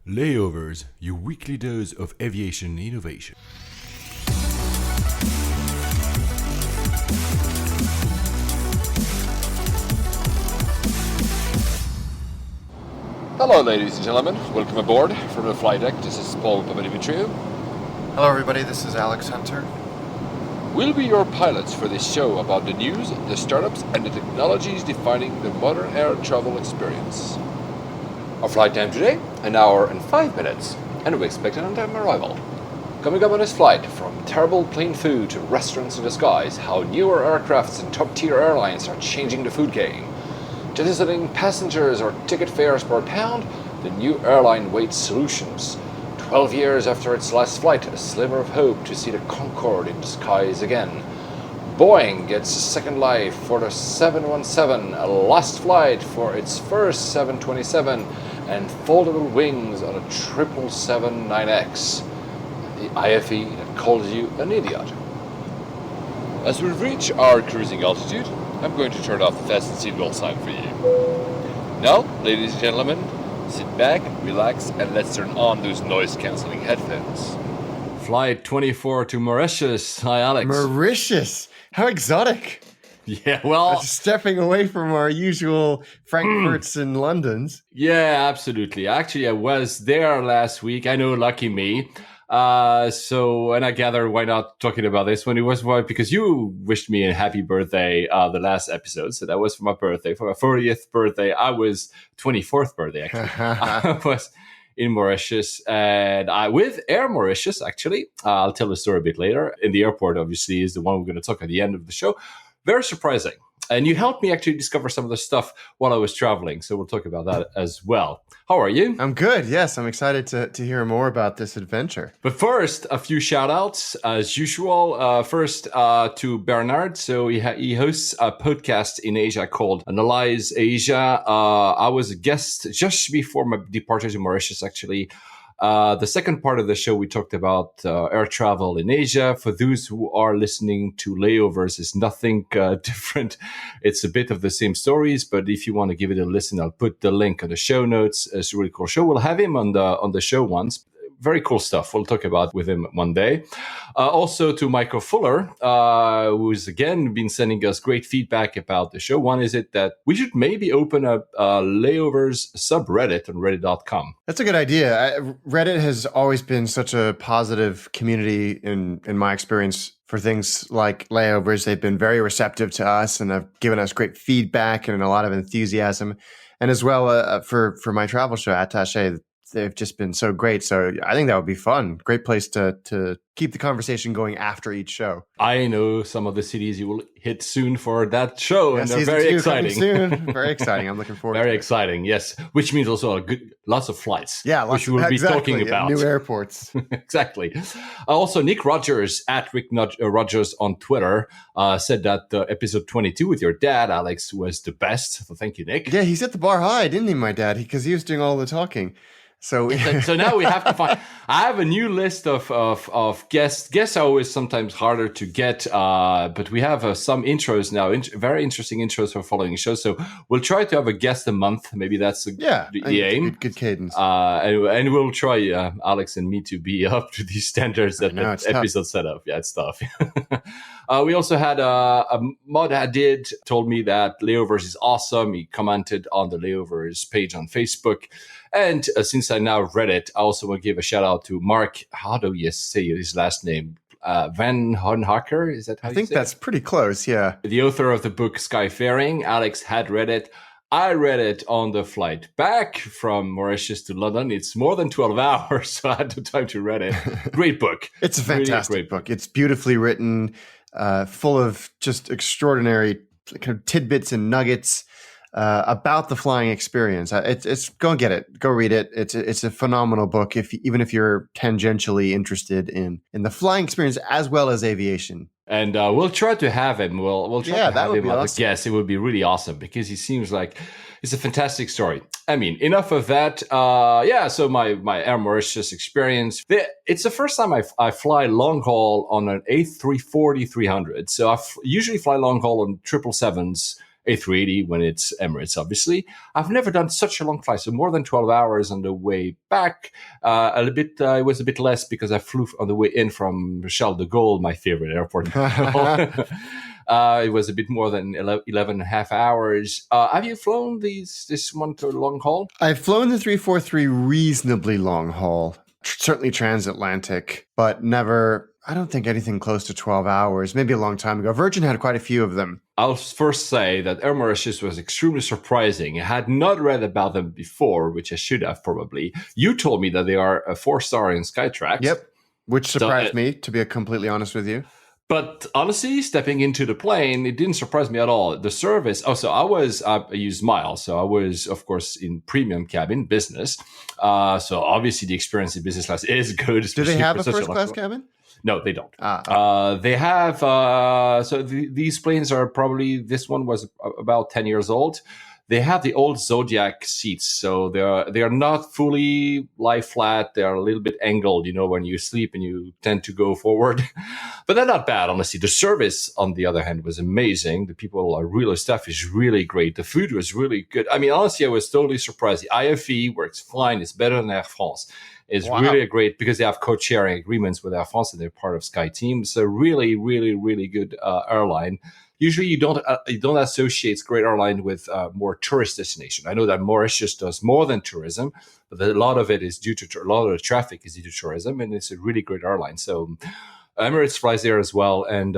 Layovers, your weekly dose of aviation innovation. Hello ladies and gentlemen, welcome aboard from the flight deck. This is Paul Papadimitriou. Hello everybody, this is Alex Hunter. We'll be your pilots for this show about the news, the startups and the technologies defining the modern air travel experience. Our flight time today, 1 hour and 5 minutes, and we expect an on-time arrival. Coming up on this flight, from terrible plain food to restaurants in the skies, how newer aircrafts and top-tier airlines are changing the food game. To visiting passengers or ticket fares per pound, the new airline weight solutions. 12 years after its last flight, a sliver of hope to see the Concorde in the skies again. Boeing gets a second life for the 717, a last flight for its first 727, and foldable wings on a 777-9X. The IFE that calls you an idiot. As we reach our cruising altitude, I'm going to turn off the fasten seatbelt sign for you. Now, ladies and gentlemen, sit back, relax, and let's turn on those noise-cancelling headphones. Flight 24 to Mauritius. Hi, Alex. Mauritius! How exotic! Yeah, well... Stepping away from our usual Frankfurts and Londons. Yeah, absolutely. Actually, I was there last week. I know, lucky me. And I gather why not talking about this when it was because you wished me a happy birthday the last episode. So that was for my birthday, for my 40th birthday. I was 24th birthday actually. I was in Mauritius and I with Air Mauritius actually. I'll tell the story a bit later. In the airport, obviously, is the one we're going to talk at the end of the show. Very surprising. And you helped me actually discover some of the stuff while I was traveling. So we'll talk about that as well. How are you? I'm good. Yes, I'm excited to hear more about this adventure. But first, a few shout outs as usual. First to Bernard. So he hosts a podcast in Asia called Analyze Asia. I was a guest just before my departure to Mauritius, actually. The second part of the show, we talked about air travel in Asia. For those who are listening to Layovers, it's nothing different. It's a bit of the same stories, but if you want to give it a listen, I'll put the link on the show notes. It's a really cool show. We'll have him on the show once. Very cool stuff. We'll talk about with him one day. Also to Michael Fuller, who's again been sending us great feedback about the show. One is it that we should maybe open a Layovers subreddit on reddit.com. That's a good idea. Reddit has always been such a positive community in my experience for things like layovers. They've been very receptive to us and have given us great feedback and a lot of enthusiasm. And as well for my travel show, Attaché, they've just been so great. So I think that would be fun. Great place to keep the conversation going after each show. I know some of the cities you will hit soon for that show, yeah, and they're very exciting. Soon. Very exciting. I'm looking forward to it. Very exciting, yes. Which means also lots of flights. Yeah, which we'll be talking about. New airports. Exactly. Also, Nick Rogers, at Rick Rogers on Twitter, said that episode 22 with your dad, Alex, was the best. So thank you, Nick. Yeah, he set the bar high, didn't he, my dad? Because he was doing all the talking. So now we have to find. I have a new list of guests. Guests are always sometimes harder to get, but we have some intros now. Very interesting intros for following shows. So we'll try to have a guest a month. Maybe that's the aim. Good cadence. And we'll try Alex and me to be up to these standards that the episode set up. Yeah, it's tough. We also had a mod Hadid told me that Layovers is awesome. He commented on the Layovers page on Facebook. And since I now read it, I also want to give a shout out to Mark. How do you say his last name? Van Honhacker? Is that how you say it? I think that's pretty close, yeah. The author of the book Skyfaring. Alex had read it. I read it on the flight back from Mauritius to London. It's more than 12 hours, so I had the time to read it. Great book. It's a fantastic really book. It's beautifully written, full of just extraordinary kind of tidbits and nuggets about the flying experience. It's go and get it. Go read it. It's a phenomenal book. Even if you're tangentially interested in the flying experience as well as aviation. And we'll try to have him. We'll try to have him as a guest. It would be really awesome because he seems like it's a fantastic story. I mean, enough of that. So my Air Mauritius experience. It's the first time I fly long haul on an A340-300. So I usually fly long haul on 777s. A380 when it's Emirates, obviously. I've never done such a long flight, so more than 12 hours on the way back. It was a bit less because I flew on the way in from Charles de Gaulle, my favorite airport. It was a bit more than 11 and a half hours. Have you flown this one to long haul? I've flown the 343 reasonably long haul, certainly transatlantic, but never, I don't think anything close to 12 hours, maybe a long time ago. Virgin had quite a few of them. I'll first say that Air Mauritius was extremely surprising. I had not read about them before, which I should have probably. You told me that they are a 4-star in Skytrax. Yep, which surprised me, to be completely honest with you. But honestly, stepping into the plane, it didn't surprise me at all. The service, I used miles. So I was, of course, in premium cabin, business. So obviously the experience in business class is good. Do they have a first class cabin? No, they don't. They have, these planes are probably, this one was about 10 years old. They have the old Zodiac seats, so they are not fully lie flat. They are a little bit angled, when you sleep and you tend to go forward. But they're not bad, honestly. The service, on the other hand, was amazing. The people are really, staff is really great. The food was really good. I mean, honestly, I was totally surprised. The IFE works fine. It's better than Air France. It's really great because they have code-sharing agreements with Air France and they're part of SkyTeam. So really, really, really good airline. Usually, you don't associate great airline with more tourist destination. I know that Mauritius does more than tourism, but a lot of it is due to a lot of the traffic is due to tourism, and it's a really great airline. So Emirates flies there as well, and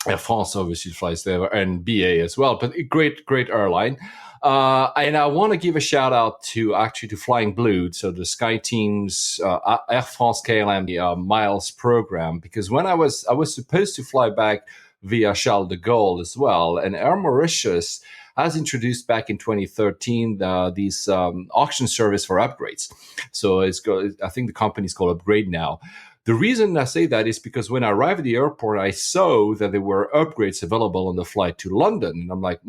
Air France obviously flies there, and BA as well. But a great airline. And I want to give a shout out to Flying Blue, so the SkyTeam's Air France KLM miles program, because when I was supposed to fly back via Charles de Gaulle as well. And Air Mauritius has introduced back in 2013 these auction service for upgrades. So I think the company is called Upgrade now. The reason I say that is because when I arrived at the airport, I saw that there were upgrades available on the flight to London. And I'm like,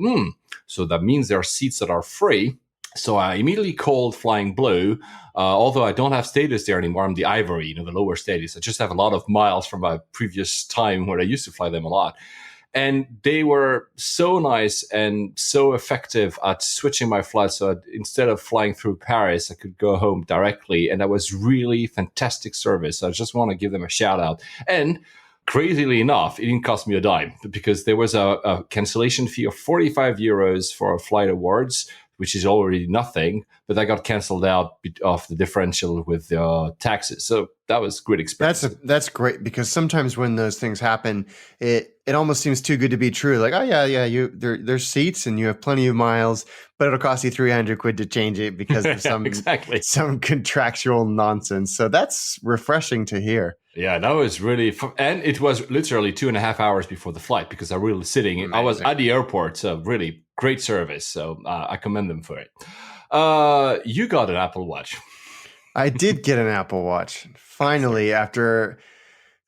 so that means there are seats that are free. So I immediately called Flying Blue, although I don't have status there anymore. I'm the Ivory, the lower status. I just have a lot of miles from my previous time where I used to fly them a lot. And they were so nice and so effective at switching my flight. So instead of flying through Paris, I could go home directly. And that was really fantastic service. So I just want to give them a shout out. And crazily enough, it didn't cost me a dime because there was a cancellation fee of 45 euros for flight awards, which is already nothing, but that got canceled out of the differential with taxes. So that was a great experience. That's great, because sometimes when those things happen, it almost seems too good to be true. Like, oh yeah, there's seats and you have plenty of miles, but it'll cost you 300 quid to change it because of some some contractual nonsense. So that's refreshing to hear. Yeah, that was really fun. And it was literally 2.5 hours before the flight because I really sitting. Amazing. I was at the airport, so really great service. So I commend them for it. You got an Apple Watch. I did get an Apple Watch. Finally, after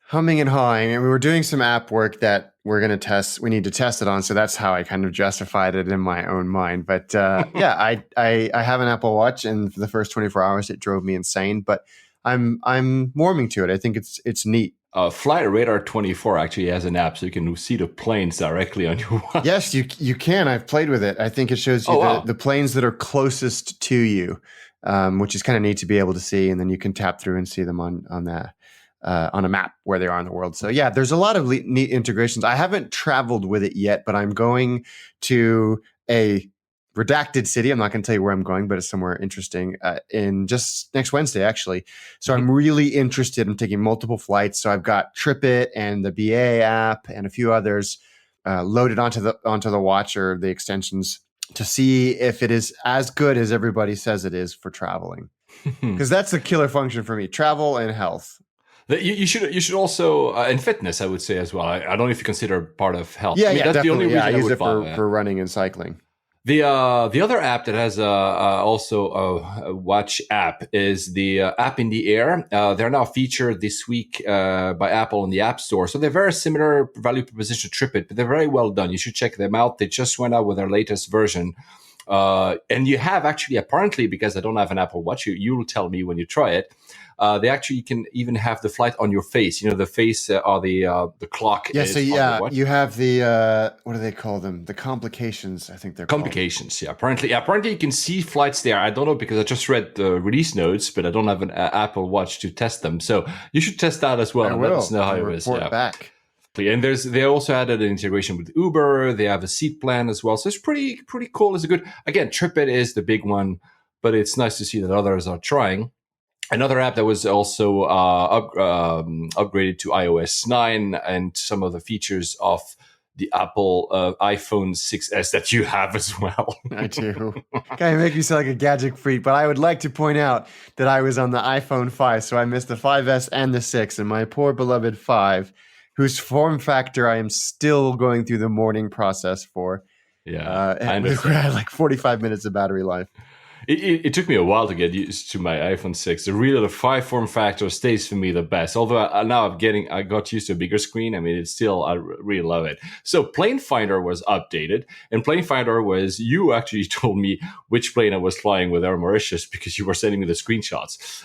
humming and hawing, and we were doing some app work that we're going to test. We need to test it on. So that's how I kind of justified it in my own mind. But yeah, I have an Apple Watch, and for the first 24 hours, it drove me insane. But I'm warming to it. I think it's neat. Flight Radar 24 actually has an app, so you can see the planes directly on your watch. Yes, you can. I've played with it. I think it shows you the planes that are closest to you, which is kind of neat to be able to see, and then you can tap through and see them on a map where they are in the world. So yeah, there's a lot of neat integrations. I haven't traveled with it yet, but I'm going to a redacted city. I'm not going to tell you where I'm going, but it's somewhere interesting in just next Wednesday, actually. So I'm really interested. I'm taking multiple flights. So I've got TripIt and the BA app and a few others loaded onto the watch or the extensions to see if it is as good as everybody says it is for traveling. Because that's a killer function for me: travel and health. You should also and fitness, I would say as well. I don't know if you consider part of health. Yeah, I mean, that's definitely. The only reason I use it for running and cycling. The other app that has also a watch app is the app in the air. They're now featured this week by Apple in the App Store. So they're very similar value proposition to TripIt, but they're very well done. You should check them out. They just went out with their latest version And you have actually, apparently, because I don't have an Apple Watch, you'll tell me when you try it. They actually can even have the flight on your face. The face or the clock. Yeah, is so on yeah, the watch. you have the what do they call them? The complications, I think they're Complications, yeah. Apparently you can see flights there. I don't know because I just read the release notes, but I don't have an Apple Watch to test them. So you should test that as well. called. I And will. let us know how I'll it is. report Yeah. back. And they also added an integration with Uber. They have a seat plan as well. So it's pretty cool. It's a good, again, TripIt is the big one, but it's nice to see that others are trying. Another app that was also upgraded to iOS 9 and some of the features of the Apple iPhone 6s that you have as well. I do. Kind of make me sound like a gadget freak, but I would like to point out that I was on the iPhone 5, so I missed the 5S and the 6, and my poor beloved 5, whose form factor I am still going through the mourning process for. Yeah, I we understand. had like 45 minutes of battery life. It took me a while to get used to my iPhone 6. The 5 form factor stays for me the best. Although now I got used to a bigger screen. I mean, I really love it. So Plane Finder was updated, and Plane Finder was, you actually told me which plane I was flying with Air Mauritius because you were sending me the screenshots.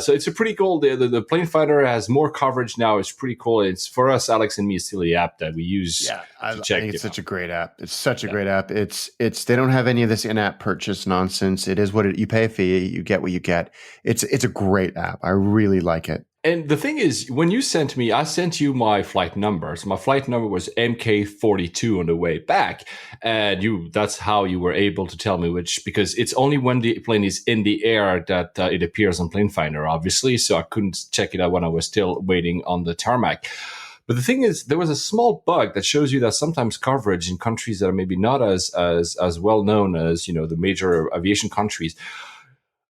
So it's a pretty cool. The Plane Finder has more coverage now. It's pretty cool. It's for us, Alex and me, it's still the app that we use. Yeah, I check think it's it such a great app. It's such a great app. It's they don't have any of this in-app purchase nonsense. It is what you pay a fee, you get what you get. It's a great app. I really like it. And the thing is, when you sent me, I sent you my flight number. So my flight number was MK42 on the way back. And that's how you were able to tell me because it's only when the plane is in the air that it appears on Plane Finder, obviously. So I couldn't check it out when I was still waiting on the tarmac. But the thing is, there was a small bug that shows you that sometimes coverage in countries that are maybe not as well known as, the major aviation countries,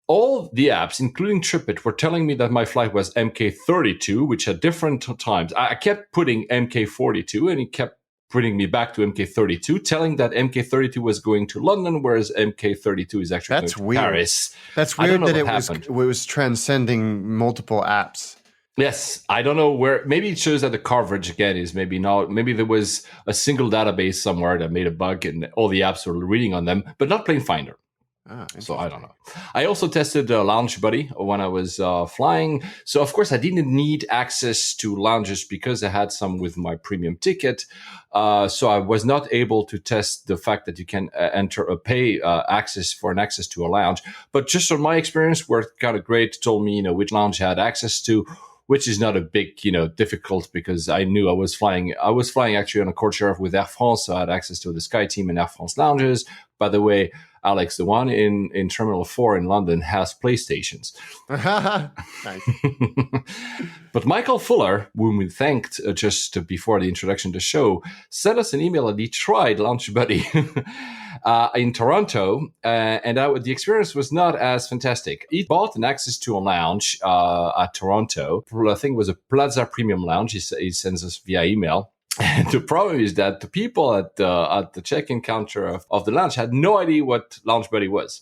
all the apps, including TripIt, were telling me that my flight was MK32, which at different times, I kept putting MK42 and it kept putting me back to MK32, telling that MK32 was going to London, whereas MK32 is actually going to Paris. That's weird that it was transcending multiple apps. Yes, I don't know where. Maybe it shows that the coverage again is maybe not. Maybe there was a single database somewhere that made a bug, and all the apps were reading on them, but not Plane Finder. So I don't know. I also tested Lounge Buddy when I was flying. So of course I didn't need access to lounges because I had some with my premium ticket. So I was not able to test the fact that you can pay access to a lounge. But just on my experience, worked kind of great. Told me which lounge I had access to, which is not a big, difficult because I knew I was flying actually on a code share with Air France, so I had access to the Sky Team and Air France lounges. By the way, Alex, the one in Terminal 4 in London has PlayStations. Nice. But Michael Fuller, whom we thanked just before the introduction to the show, sent us an email that he tried Launch Buddy in Toronto, and the experience was not as fantastic. He bought an access to a lounge at Toronto. I think it was a Plaza Premium Lounge. He sends us via email. And the problem is that the people at the check-in counter of the lounge had no idea what Lounge Buddy was.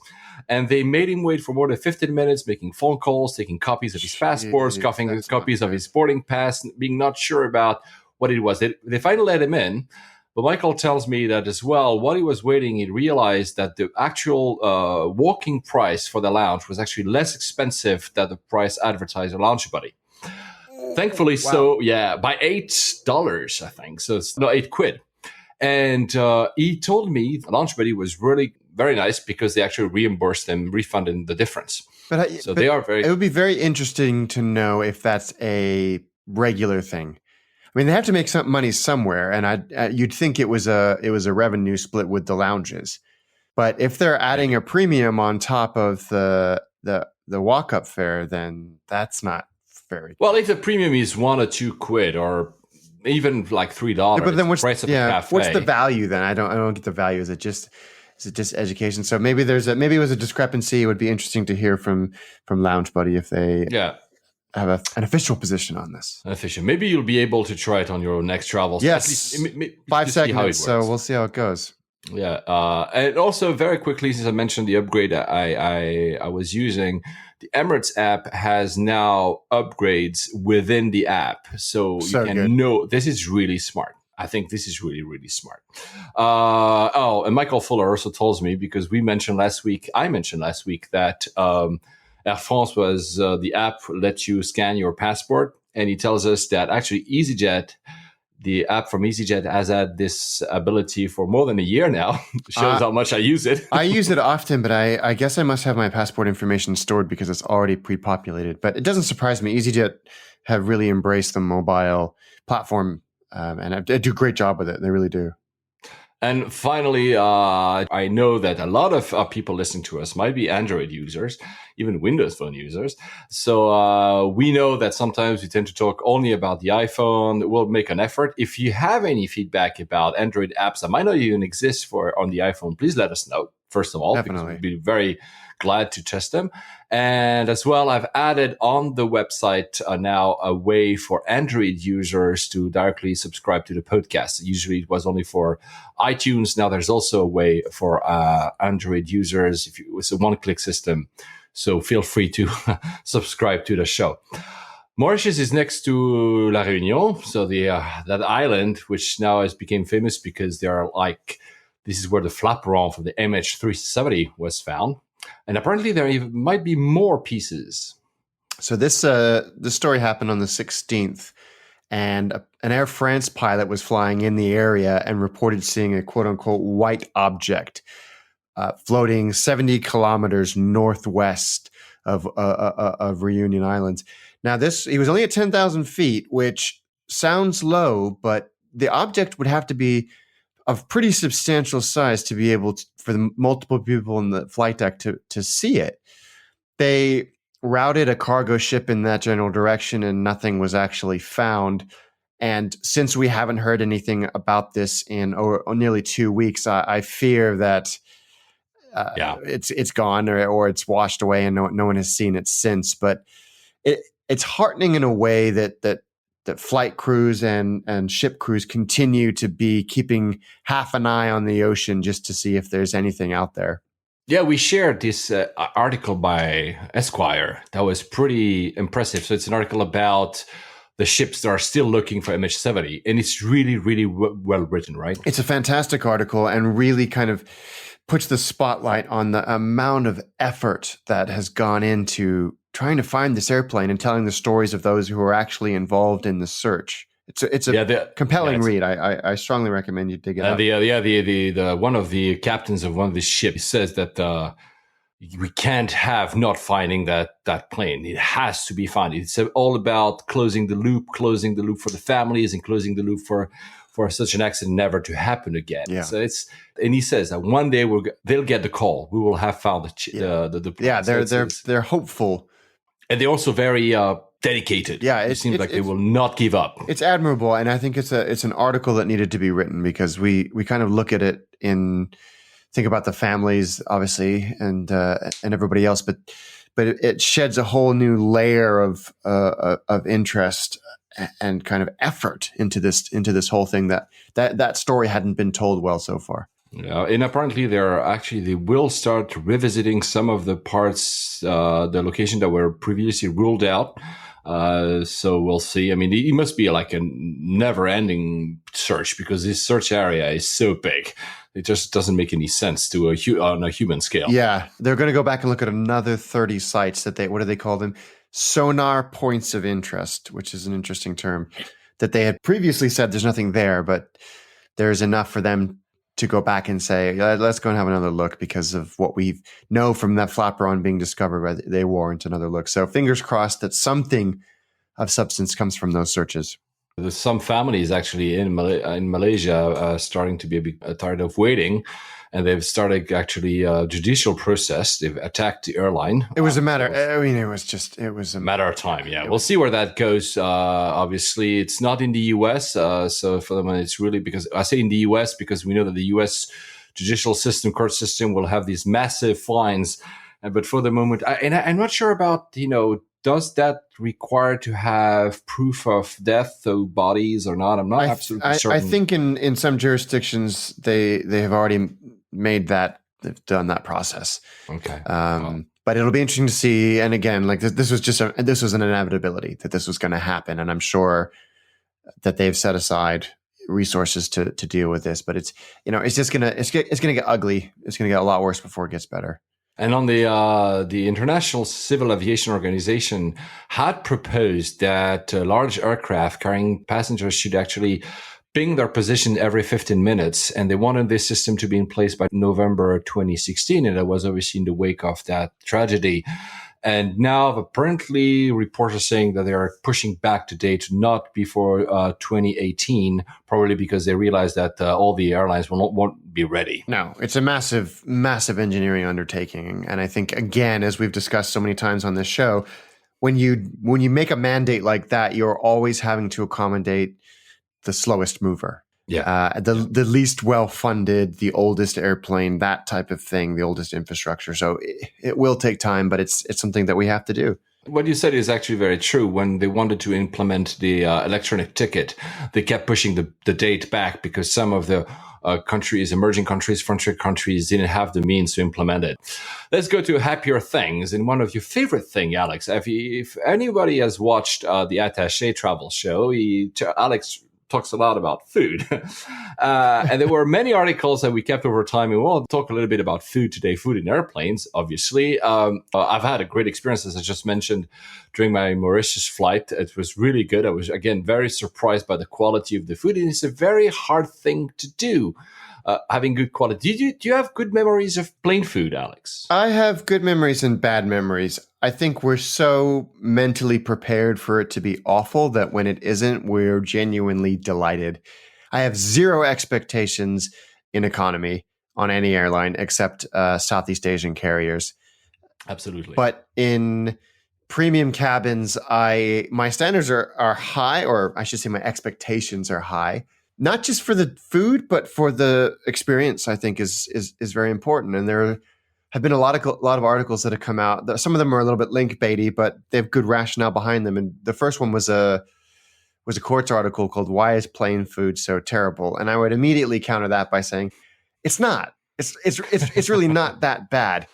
And they made him wait for more than 15 minutes, making phone calls, taking copies of his passports, copies of his boarding pass, being not sure about what it was. They finally let him in. But Michael tells me that as well, while he was waiting, he realized that the actual walking price for the lounge was actually less expensive than the price advertised on Lounge Buddy. Thankfully, wow. So yeah, by $8, I think. So it's £8. And he told me Launch Buddy was really very nice because they actually refunded the difference. But they are very. It would be very interesting to know if that's a regular thing. I mean, they have to make some money somewhere, and you'd think it was a revenue split with the lounges. But if they're adding a premium on top of the walk-up fare, then that's not very well. If the premium is £1 or £2 or even like $3, yeah, but then what's the cafe? What's the value then? I don't get the value. Is it just education? So maybe maybe it was a discrepancy. It would be interesting to hear from Lounge Buddy if they have an official position on this. Official. Maybe you'll be able to try it on your next travels. Yes, 5 segments. So we'll see how it goes. Yeah, and also very quickly, since I mentioned the upgrade I was using, the Emirates app has now upgrades within the app, so you can know this is really smart. I think this is really, really smart. And Michael Fuller also tells me, because I mentioned last week that Air France was the app lets you scan your passport, and he tells us that actually EasyJet, the app from EasyJet, has had this ability for more than a year now. Shows how much I use it. I use it often, but I guess I must have my passport information stored because it's already pre-populated. But it doesn't surprise me. EasyJet have really embraced the mobile platform, and they do a great job with it. They really do. And finally, I know that a lot of people listening to us might be Android users, even Windows Phone users. So we know that sometimes we tend to talk only about the iPhone. We'll make an effort. If you have any feedback about Android apps that might not even exist on the iPhone, please let us know, first of all. Definitely. Because we'd be very glad to test them. And as well, I've added on the website now a way for Android users to directly subscribe to the podcast. Usually it was only for iTunes. Now there's also a way for Android users. It's a one-click system. So feel free to subscribe to the show. Mauritius is next to La Réunion. So that island, which now has become famous because this is where the flaperon from the MH370 was found. And apparently there might be more pieces. So this story happened on the 16th, and an Air France pilot was flying in the area and reported seeing a quote-unquote white object floating 70 kilometers northwest of Reunion Islands. Now, he was only at 10,000 feet, which sounds low, but the object would have to be of pretty substantial size to be able for the multiple people in the flight deck to see it. They routed a cargo ship in that general direction, and nothing was actually found. And since we haven't heard anything about this in nearly 2 weeks, I fear that it's gone or it's washed away, and no one has seen it since. But it's heartening in a way that flight crews and ship crews continue to be keeping half an eye on the ocean just to see if there's anything out there. Yeah, we shared this article by Esquire that was pretty impressive. So it's an article about the ships that are still looking for MH70, and it's really, really well written, right? It's a fantastic article and really kind of puts the spotlight on the amount of effort that has gone into trying to find this airplane and telling the stories of those who are actually involved in the search. It's a compelling read. I strongly recommend you dig it up. The one of the captains of one of the ships says that we can't have not finding that plane. It has to be found. It's all about closing the loop for the families and closing the loop for such an accident never to happen again. Yeah. So and he says that one day they'll get the call. We will have found the plane. Yeah, they're hopeful. And they're also very dedicated. Yeah, it seems like they will not give up. It's admirable, and I think it's an article that needed to be written because we kind of look at it think about the families, obviously, and everybody else, but it sheds a whole new layer of interest and kind of effort into this whole thing that story hadn't been told well so far. Yeah, and apparently they will start revisiting some of the parts, the location that were previously ruled out. So we'll see. I mean, it must be like a never-ending search because this search area is so big. It just doesn't make any sense on a human scale. Yeah, they're going to go back and look at another 30 sites what do they call them? Sonar points of interest, which is an interesting term, that they had previously said there's nothing there, but there's enough for them to go back and say, let's go and have another look because of what we know from that flaperon being discovered. They warrant another look. So fingers crossed that something of substance comes from those searches. There's some families actually in Malaysia starting to be a bit tired of waiting, and they've started actually a judicial process. They've attacked the airline. It was a matter. It was a matter of time. Yeah, we'll see where that goes. Obviously, it's not in the U.S. So for them, it's really because I say in the U.S. because we know that the U.S. judicial system, court system, will have these massive fines. But for the moment, I'm not sure about does that require to have proof of death of bodies or not? I'm not absolutely certain. I think in some jurisdictions they have already made that. They've done that process. Okay. But it'll be interesting to see. And again, like this was an inevitability that this was going to happen, and I'm sure that they've set aside resources to deal with this. But it's just gonna get ugly. It's gonna get a lot worse before it gets better. And on the International Civil Aviation Organization had proposed that large aircraft carrying passengers should actually ping their position every 15 minutes. And they wanted this system to be in place by November 2016. And that was obviously in the wake of that tragedy. And now apparently reports are saying that they are pushing back the date not before 2018, probably because they realize that all the airlines won't be ready. No, it's a massive, massive engineering undertaking. And I think, again, as we've discussed so many times on this show, when you make a mandate like that, you're always having to accommodate the slowest mover. Yeah. The least well-funded, the oldest airplane, that type of thing, the oldest infrastructure. So it will take time, but it's something that we have to do. What you said is actually very true. When they wanted to implement the electronic ticket, they kept pushing the date back because some of the countries, emerging countries, frontier countries didn't have the means to implement it. Let's go to happier things. And one of your favorite things, Alex, if anybody has watched the Attaché travel show, Alex talks a lot about food. And there were many articles that we kept over time. And we'll talk a little bit about food today, food in airplanes, obviously. I've had a great experience, as I just mentioned, during my Mauritius flight. It was really good. I was, again, very surprised by the quality of the food. And it's a very hard thing to do, having good quality. Do you have good memories of plane food, Alex? I have good memories and bad memories. I think we're so mentally prepared for it to be awful that when it isn't, we're genuinely delighted. I have zero expectations in economy on any airline except Southeast Asian carriers. Absolutely. But in premium cabins, my standards are high, or I should say my expectations are high. Not just for the food, but for the experience, I think is very important. And there have been a lot of articles that have come out. Some of them are a little bit link baity, but they have good rationale behind them. And the first one was a Quartz article called "Why is Plain Food So Terrible?" And I would immediately counter that by saying, "It's not. It's really not that bad."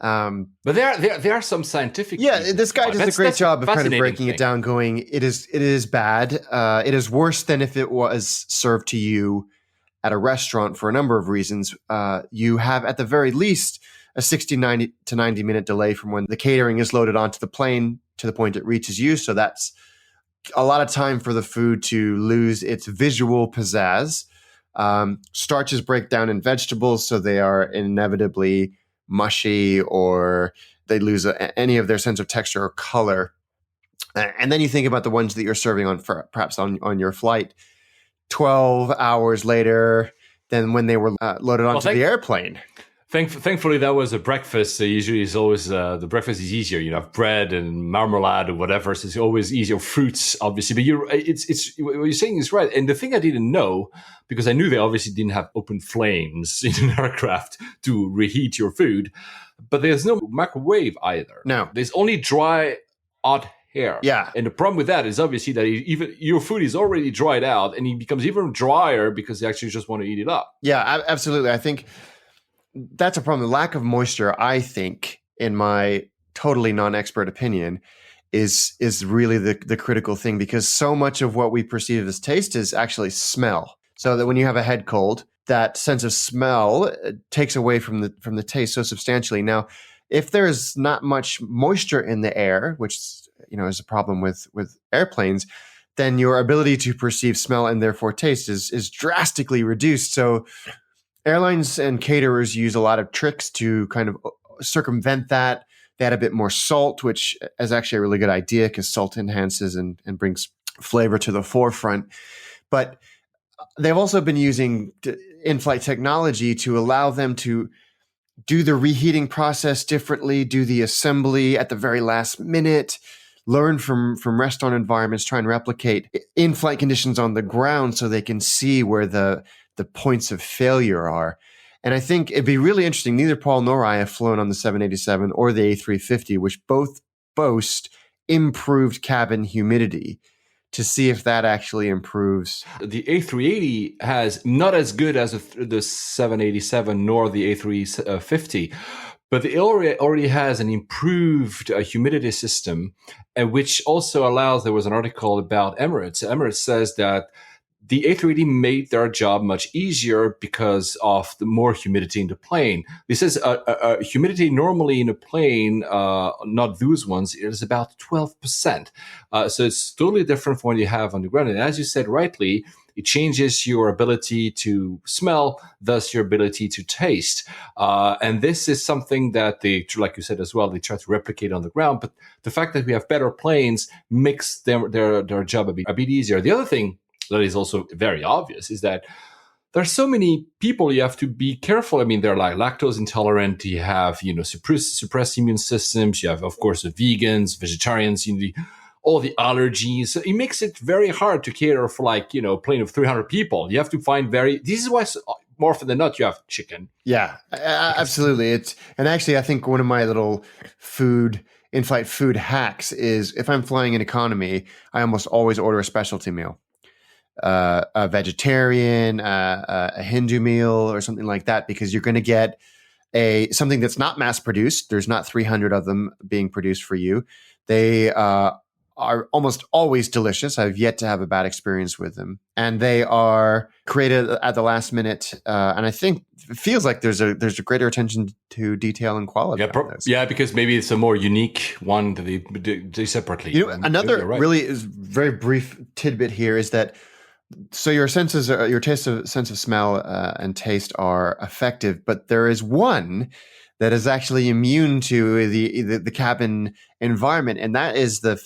But there are some scientific. Yeah, this guy does a great job of kind of breaking it down. Going, it is bad. It is worse than if it was served to you at a restaurant for a number of reasons. You have at the very least a 60 to 90 minute delay from when the catering is loaded onto the plane to the point it reaches you. So that's a lot of time for the food to lose its visual pizzazz. Starches break down in vegetables, so they are inevitably mushy, or they lose any of their sense of texture or color. And then you think about the ones that you're serving on perhaps on your flight 12 hours later than when they were loaded onto the airplane. Thankfully, that was a breakfast. So usually, it's always the breakfast is easier. You have bread and marmalade or whatever, so it's always easier. Fruits, obviously, but it's what you're saying is right. And the thing I didn't know, because I knew they obviously didn't have open flames in an aircraft to reheat your food, but there's no microwave either. No, there's only dry, hot air. Yeah, and the problem with that is obviously that even your food is already dried out, and it becomes even drier because they actually just want to eat it up. Yeah, absolutely. I think that's a problem. The lack of moisture, I think, in my totally non-expert opinion, is really the critical thing, because so much of what we perceive as taste is actually smell. So that when you have a head cold, that sense of smell takes away from the taste so substantially. Now, if there's not much moisture in the air, which is a problem with airplanes, then your ability to perceive smell and therefore taste is drastically reduced. So airlines and caterers use a lot of tricks to kind of circumvent that. They add a bit more salt, which is actually a really good idea because salt enhances and brings flavor to the forefront. But they've also been using in-flight technology to allow them to do the reheating process differently, do the assembly at the very last minute, learn from restaurant environments, try and replicate in-flight conditions on the ground so they can see where the points of failure are. And I think it'd be really interesting. Neither Paul nor I have flown on the 787 or the A350, which both boast improved cabin humidity, to see if that actually improves. The A380 has not as good as the 787 nor the A350, but it already has an improved humidity system, which also allows, there was an article about Emirates. Emirates says that the A380 made their job much easier because of the more humidity in the plane. This is humidity normally in a plane, not those ones, it is about 12%. So it's totally different from what you have on the ground. And as you said rightly, it changes your ability to smell, thus your ability to taste. And this is something that they, like you said as well, they try to replicate on the ground. But the fact that we have better planes makes their job a bit easier. The other thing that is also very obvious is that there are so many people you have to be careful. I mean, they're like lactose intolerant. You have, suppressed immune systems. You have, of course, the vegans, vegetarians, all the allergies. So it makes it very hard to cater for a plane of 300 people. You have to find this is why more often than not you have chicken. Yeah, absolutely. And actually I think one of my little in-flight food hacks is if I'm flying in economy, I almost always order a specialty meal. A vegetarian, a Hindu meal or something like that, because you're going to get something that's not mass produced. There's not 300 of them being produced for you. They are almost always delicious. I've yet to have a bad experience with them, and they are created at the last minute. And I think it feels like there's a greater attention to detail and quality. Yeah, because maybe it's a more unique one that they do separately. Another really is very brief tidbit here is that. So your senses, your sense of smell and taste are effective, but there is one that is actually immune to the cabin environment, and that is the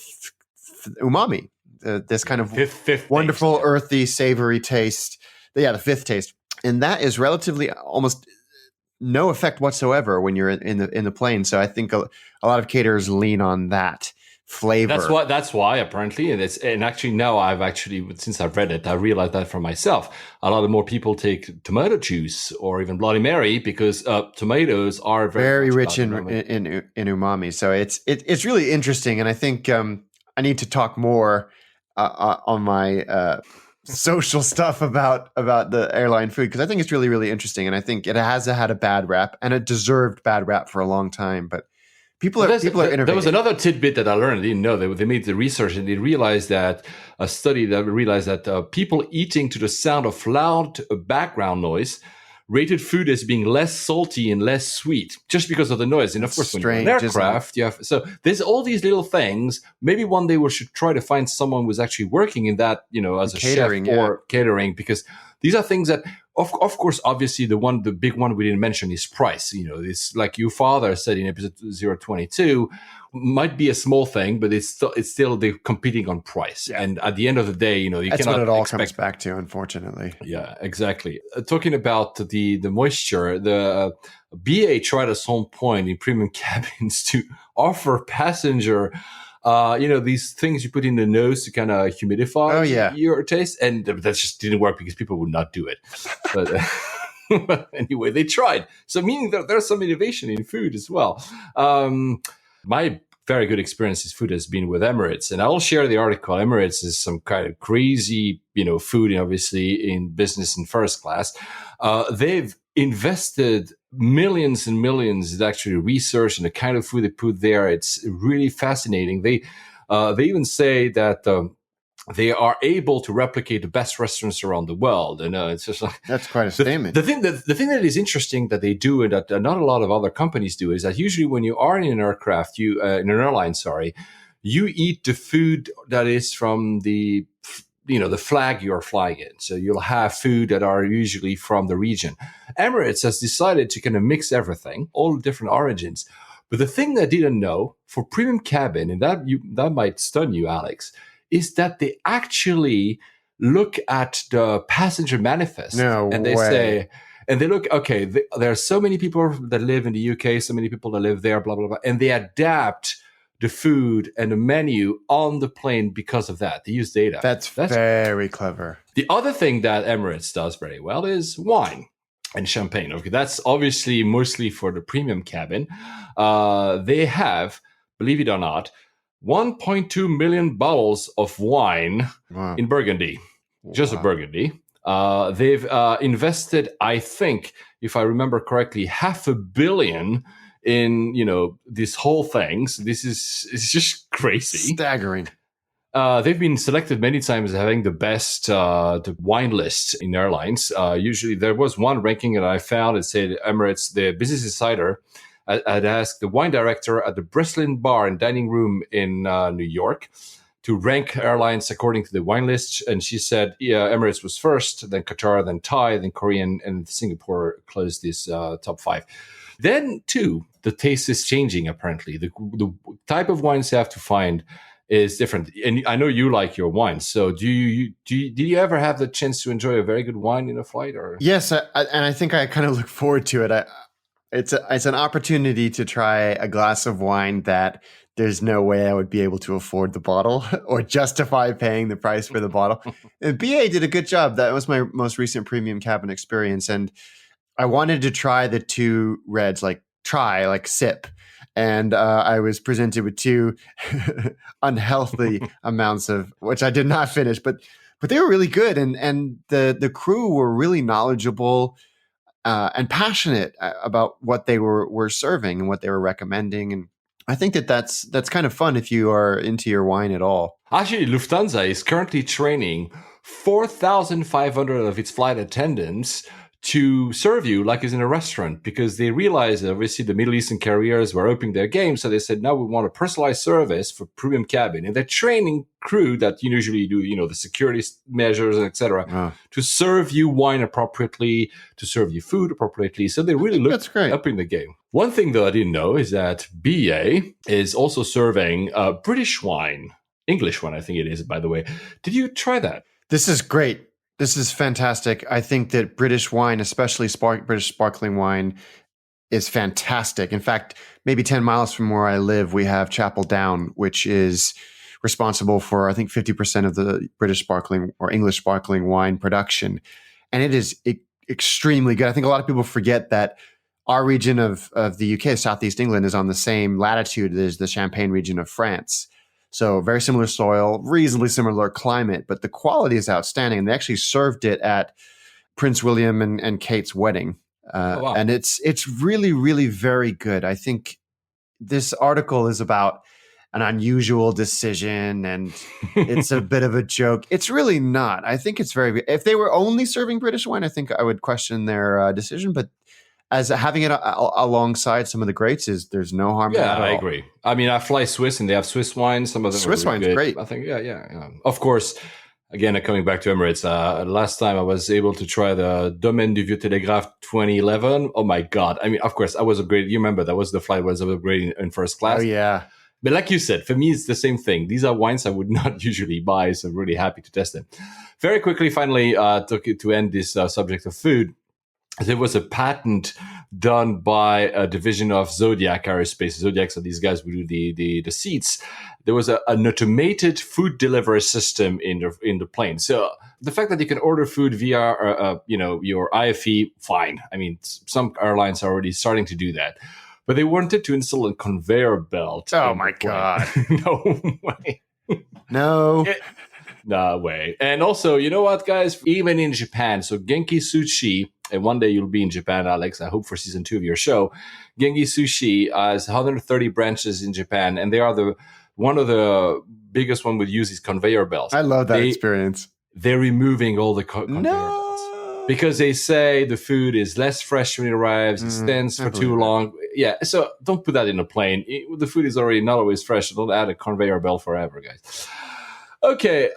umami. This kind of fifth wonderful, taste, earthy, savory taste. Yeah, the fifth taste, and that is relatively almost no effect whatsoever when you're in the plane. So I think a lot of caterers lean on that flavor. That's why apparently, and actually now since I've read it, I realized that for myself. A lot of more people take tomato juice or even Bloody Mary because tomatoes are very rich in umami. So it's really interesting, and I think I need to talk more on my social stuff about the airline food, because I think it's really, really interesting, and I think it has had a bad rap and a deserved bad rap for a long time, but. People are innovating. There was another tidbit that I learned. I didn't know. They made the research and they realized that people eating to the sound of loud background noise rated food as being less salty and less sweet just because of the noise. And of course, when you're in an aircraft, so there's all these little things. Maybe one day we should try to find someone who's actually working in that, as a chef or catering, because these are things that, of course, obviously the big one we didn't mention is price. It's like your father said in episode 022, might be a small thing, but it's still they're competing on price. Yeah. And at the end of the day, that's what it all comes back to, unfortunately. Yeah, exactly. Talking about the moisture, the BA tried at some point in premium cabins to offer passenger these things you put in the nose to kind of humidify your taste. And that just didn't work because people would not do it. But, but anyway, they tried. So meaning that there's some innovation in food as well. My very good experience with food has been with Emirates. And I'll share the article. Emirates is some kind of crazy, food, obviously in business and first class. They've invested millions and millions in actually research and the kind of food they put there. It's really fascinating. They even say that they are able to replicate the best restaurants around the world, and it's just like that's quite a statement. The thing that is interesting that they do, and that not a lot of other companies do, is that usually when you are in an aircraft, in an airline, you eat the food that is from the flag you're flying in. So you'll have food that are usually from the region. Emirates has decided to kind of mix everything, all the different origins. But the thing that I didn't know for premium cabin, and that might stun you, Alex, is that they actually look at the passenger manifest and they say, and they look, okay, there are so many people that live in the UK, so many people that live there, blah, blah, blah. And they adapt the food and the menu on the plane because of that. They use data. That's very clever. The other thing that Emirates does very well is wine and champagne. Okay, that's obviously mostly for the premium cabin. They have, believe it or not, 1.2 million bottles of wine in Burgundy, just a Burgundy. They've invested, I think, if I remember correctly, $500 million in this whole thing. So it's just crazy, staggering. They've been selected many times as having the best the wine list in airlines. Usually, there was one ranking that I found. It said Emirates, the Business Insider, had asked the wine director at the Breslin Bar and Dining Room in New York to rank airlines according to the wine list. And she said, yeah, Emirates was first, then Qatar, then Thai, then Korean, and Singapore closed this top 5. Then, too, the taste is changing, apparently. The type of wines you have to find is different. And I know you like your wine. So did you ever have the chance to enjoy a very good wine in a flight? Or Yes, and I think I kind of look forward to it. It's an opportunity to try a glass of wine that there's no way I would be able to afford the bottle or justify paying the price for the bottle. And BA did a good job. That was my most recent premium cabin experience. And I wanted to try the 2 reds, like sip. And I was presented with 2 unhealthy amounts of, which I did not finish, but they were really good. And the crew were really knowledgeable and passionate about what they were serving and what they were recommending. And I think that's kind of fun if you are into your wine at all. Actually, Lufthansa is currently training 4,500 of its flight attendants to serve you like it's in a restaurant, because they realized obviously the Middle Eastern carriers were opening their game. So they said, now we want a personalized service for premium cabin. And they're training crew that usually do, the security measures, etc., to serve you wine appropriately, to serve you food appropriately. So they really look upping the game. One thing, though, I didn't know is that BA is also serving British wine, English wine, I think it is, by the way. Did you try that? This is great. This is fantastic. I think that British wine, especially British sparkling wine, is fantastic. In fact, maybe 10 miles from where I live, we have Chapel Down, which is responsible for, I think, 50% of the British sparkling or English sparkling wine production. And it is extremely good. I think a lot of people forget that our region of the UK, Southeast England, is on the same latitude as the Champagne region of France. So very similar soil, reasonably similar climate, but the quality is outstanding. And they actually served it at Prince William and Kate's wedding. Wow. And it's really, really very good. I think this article is about an unusual decision and it's a bit of a joke. It's really not. I think it's very, if they were only serving British wine, I think I would question their decision, but as having it alongside some of the greats there's no harm in that at all. I agree. I mean, I fly Swiss and they have Swiss wine. Some of them Swiss are really wine's good. great. I think, yeah. Of course, again, coming back to Emirates, last time I was able to try the Domaine du Vieux Télégraphe 2011. Oh my God. I mean, of course, I was upgraded. You remember that was the flight was upgrading in first class. Oh, yeah. But like you said, for me, it's the same thing. These are wines I would not usually buy, so I'm really happy to test them. Very quickly, finally, to end this subject of food, there was a patent done by a division of Zodiac Aerospace. Zodiacs are these guys who do the seats. There was an automated food delivery system in the plane. So the fact that you can order food via your IFE, fine. I mean, some airlines are already starting to do that. But they wanted to install a conveyor belt. Oh my God. No way. No. No way. And also, you know what, guys? Even in Japan, so Genki Sushi, and one day you'll be in Japan, Alex, I hope for season 2 of your show. Genki Sushi has 130 branches in Japan, and they are one of the biggest one would use these conveyor belts. I love that experience. They're removing all the conveyor belts. Because they say the food is less fresh when it arrives, it stands for too long. Yeah, so don't put that in a plane. The food is already not always fresh. So don't add a conveyor belt forever, guys. Okay,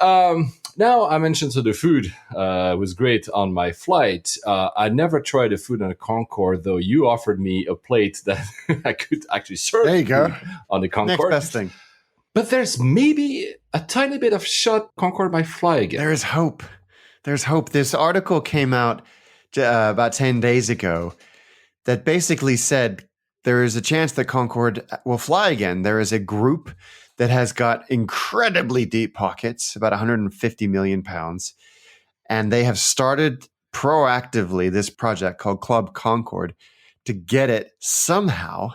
now I mentioned the food was great on my flight. I never tried the food on a Concorde, though you offered me a plate that I could actually serve there you go. On the Concorde. Next best thing. But there's maybe a tiny bit of shot Concorde might fly again. There is hope. There's hope. This article came out about 10 days ago that basically said there is a chance that Concorde will fly again. There is a group that has got incredibly deep pockets, about 150 million pounds, and they have started proactively this project called Club Concorde to get it somehow,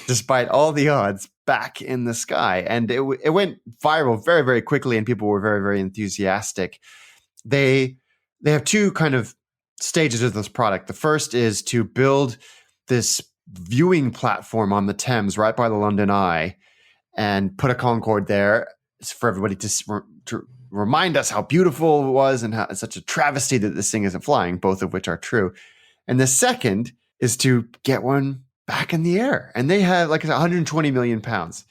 despite all the odds, back in the sky. And it went viral very, very quickly, and people were very, very enthusiastic. They have two kind of stages of this product. The first is to build this viewing platform on the Thames right by the London Eye and put a Concorde there it's for everybody to remind us how beautiful it was and how it's such a travesty that this thing isn't flying, both of which are true. And the second is to get one back in the air. And they have like 120 million pounds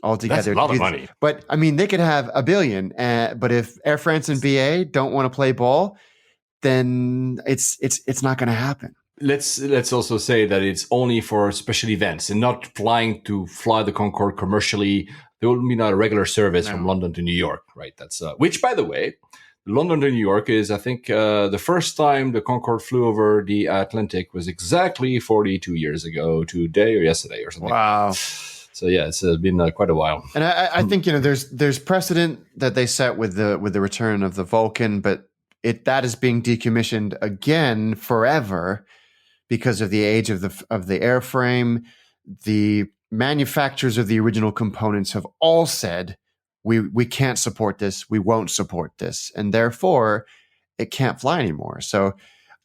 altogether. That's a lot of money. But I mean, they could have $1 billion. But if Air France and BA don't want to play ball, then it's not going to happen. Let's also say that it's only for special events and not fly the Concorde commercially. There will be not a regular service from London to New York, right? That's which, by the way, London to New York is, I think, the first time the Concorde flew over the Atlantic was exactly 42 years ago, today or yesterday or something. Wow. So yeah, it's been quite a while. And I think there's precedent that they set with the return of the Vulcan, but that is being decommissioned again forever. Because of the age of the airframe, the manufacturers of the original components have all said, we can't support this, we won't support this, and therefore it can't fly anymore. So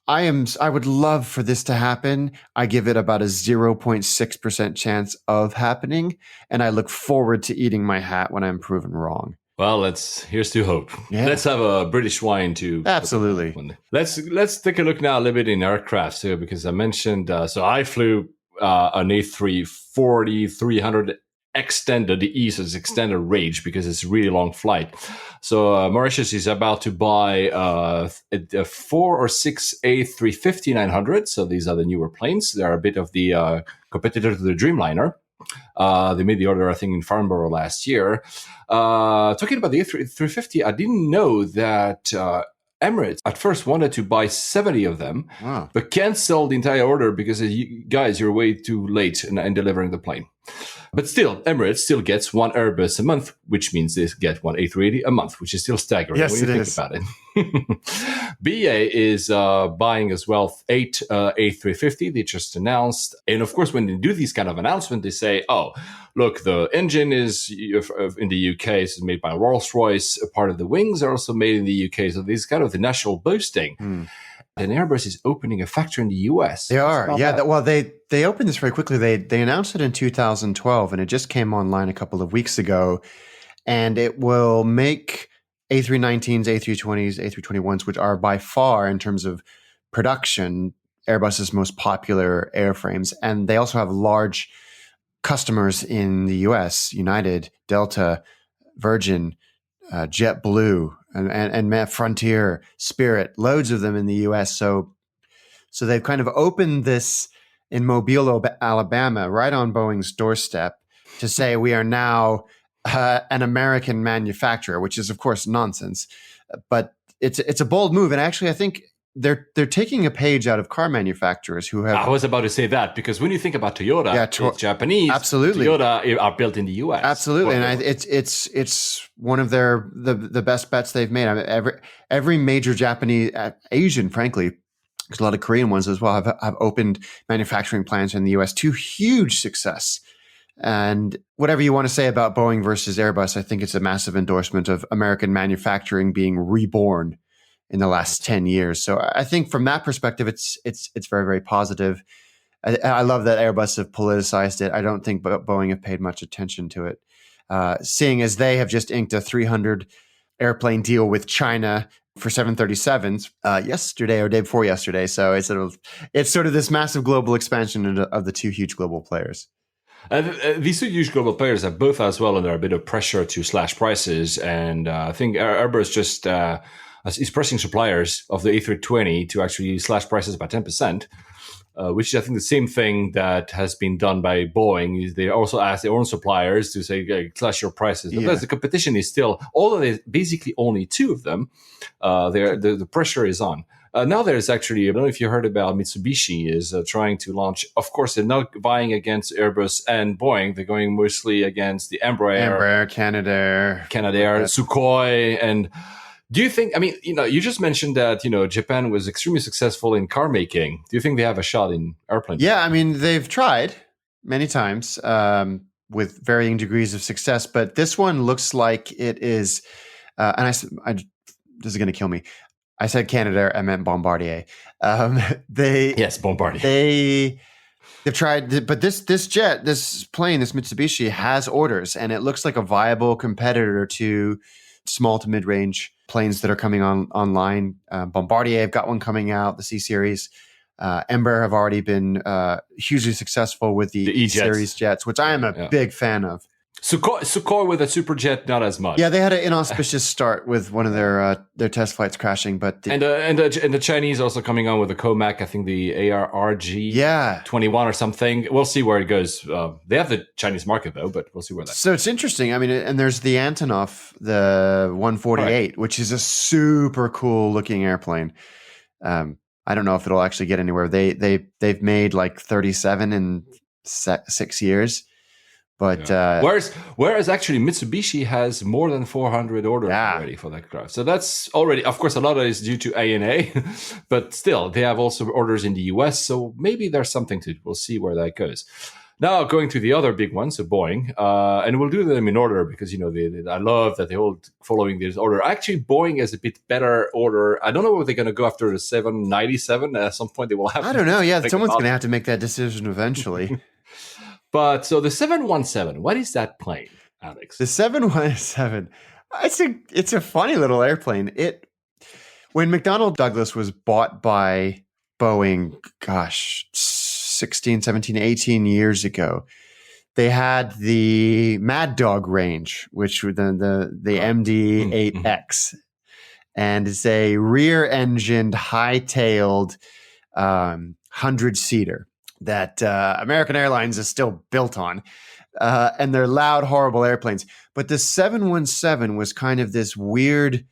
I would love for this to happen. I give it about a 0.6% chance of happening, and I look forward to eating my hat when I'm proven wrong. Well, here's to hope. Yeah. Let's have a British wine too. Absolutely. Let's take a look now a little bit in aircraft too, because I mentioned, so I flew an A340-300 extended, the E is extended range because it's a really long flight. So Mauritius is about to buy a 4 or 6 A350-900. So these are the newer planes. They are a bit of the competitor to the Dreamliner. They made the order, I think, in Farnborough last year. Talking about the A350, I didn't know that Emirates at first wanted to buy 70 of them, but canceled the entire order because, guys, you're way too late in delivering the plane. But still, Emirates still gets one Airbus a month, which means they get one A380 a month, which is still staggering when you think about it. BA is buying as well 8 A350. They just announced. And of course, when they do these kind of announcements, they say, oh, look, the engine is in the UK, is made by Rolls-Royce. A part of the wings are also made in the UK. So this is kind of the national boasting. And Airbus is opening a factory in the US. They are. Yeah. Well, they opened this very quickly. They announced it in 2012, and it just came online a couple of weeks ago. And it will make A319s, A320s, A321s, which are by far, in terms of production, Airbus's most popular airframes. And they also have large customers in the US, United, Delta, Virgin, JetBlue, and Frontier, Spirit, loads of them in the US. So they've kind of opened this in Mobile, Alabama, right on Boeing's doorstep, to say we are now an American manufacturer, which is, of course, nonsense. But it's a bold move. And actually, I think they're taking a page out of car manufacturers who have. I was about to say that, because when you think about Toyota, it's Japanese. Absolutely, Toyota are built in the U.S. Absolutely, and it's one of the best bets they've made. I mean, every major Japanese, Asian, frankly, because a lot of Korean ones as well have opened manufacturing plants in the U.S. to huge success. And whatever you want to say about Boeing versus Airbus, I think it's a massive endorsement of American manufacturing being reborn in the last 10 years. So I think from that perspective, it's very, very positive. I love that Airbus have politicized it. I don't think Boeing have paid much attention to it, seeing as they have just inked a 300 airplane deal with China for 737s yesterday or day before yesterday. So it's sort of this massive global expansion of the two huge global players. These two huge global players are both as well under a bit of pressure to slash prices. And I think Airbus just is pressing suppliers of the A320 to actually slash prices by 10%, which is, I think, the same thing that has been done by Boeing. They also ask their own suppliers to say, slash your prices. Because the competition is still, although there's basically only two of them, the pressure is on. Now there's actually, I don't know if you heard about Mitsubishi is trying to launch. Of course, they're not vying against Airbus and Boeing. They're going mostly against the Embraer, Canadair, Sukhoi. And do you think, I mean, you just mentioned that, Japan was extremely successful in car making. Do you think they have a shot in airplanes? Yeah, I mean, they've tried many times with varying degrees of success, but this one looks like it is, and this is going to kill me. I said Canadair, I meant Bombardier. Yes, Bombardier. They They've tried, but this plane, this Mitsubishi has orders, and it looks like a viable competitor to small to mid-range planes that are coming online. Bombardier have got one coming out, the C series. Embraer have already been hugely successful with the E series jets, which I am a big fan of. Sukhoi with a superjet, not as much. Yeah, they had an inauspicious start with one of their test flights crashing, but the Chinese also coming on with a Comac, I think the ARRG 21 or something. We'll see where it goes. They have the Chinese market though, but we'll see where that. So it's interesting. I mean, and there's the Antonov, the 148, which is a super cool looking airplane. I don't know if it'll actually get anywhere. They've made like 37 in 6 years. But whereas actually Mitsubishi has more than 400 orders already for that craft. So that's already, of course, a lot of it is due to ANA, but still they have also orders in the US. So maybe there's something to it. We'll see where that goes. Now going to the other big ones, so Boeing, and we'll do them in order because I love that they're all following this order. Actually, Boeing has a bit better order. I don't know if they're going to go after the 797. At some point, they will have. I don't know. Yeah, someone's going to have to make that decision eventually. But so the 717, what is that plane, Alex? The 717, it's a funny little airplane. When McDonnell Douglas was bought by Boeing, 16, 17, 18 years ago, they had the Mad Dog range, which were the MD-8X. And it's a rear-engined, high-tailed 100-seater. That American Airlines is still built on. And they're loud, horrible airplanes. But the 717 was kind of this weird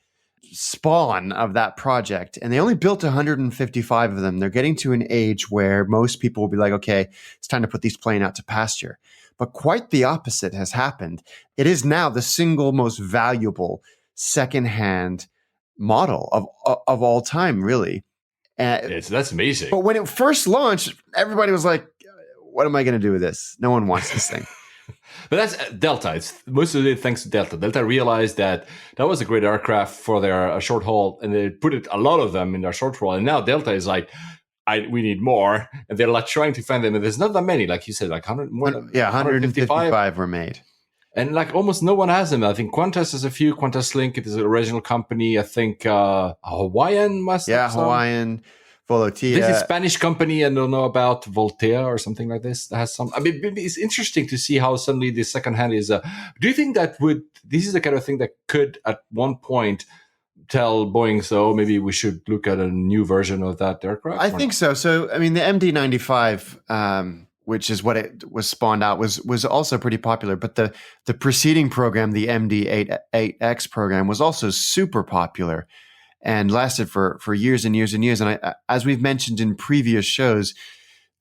spawn of that project. And they only built 155 of them. They're getting to an age where most people will be like, okay, it's time to put these planes out to pasture. But quite the opposite has happened. It is now the single most valuable secondhand model of all time, really. That's amazing. But when it first launched, everybody was like, what am I going to do with this? No one wants this thing. But that's Delta. It's most of it thanks to Delta. Delta realized that was a great aircraft for their short haul, and they put a lot of them in their short haul. And now Delta is like, we need more. And they're like trying to find them. And there's not that many, like you said, like 100 more. 155 were made. And like almost no one has them. I think Qantas has a few. Qantas Link, it is an original company. I think Hawaiian must have some. Hawaiian, Volotea. This is a Spanish company. I don't know about Voltea or something like this. That has some. I mean, it's interesting to see how suddenly the secondhand is. Do you think this is the kind of thing that could at one point tell Boeing, so maybe we should look at a new version of that aircraft? I think so. So, I mean, the MD-95, which is what it was spawned out, was also pretty popular. But the preceding program, the MD-8X program, was also super popular and lasted for years and years and years. And as we've mentioned in previous shows,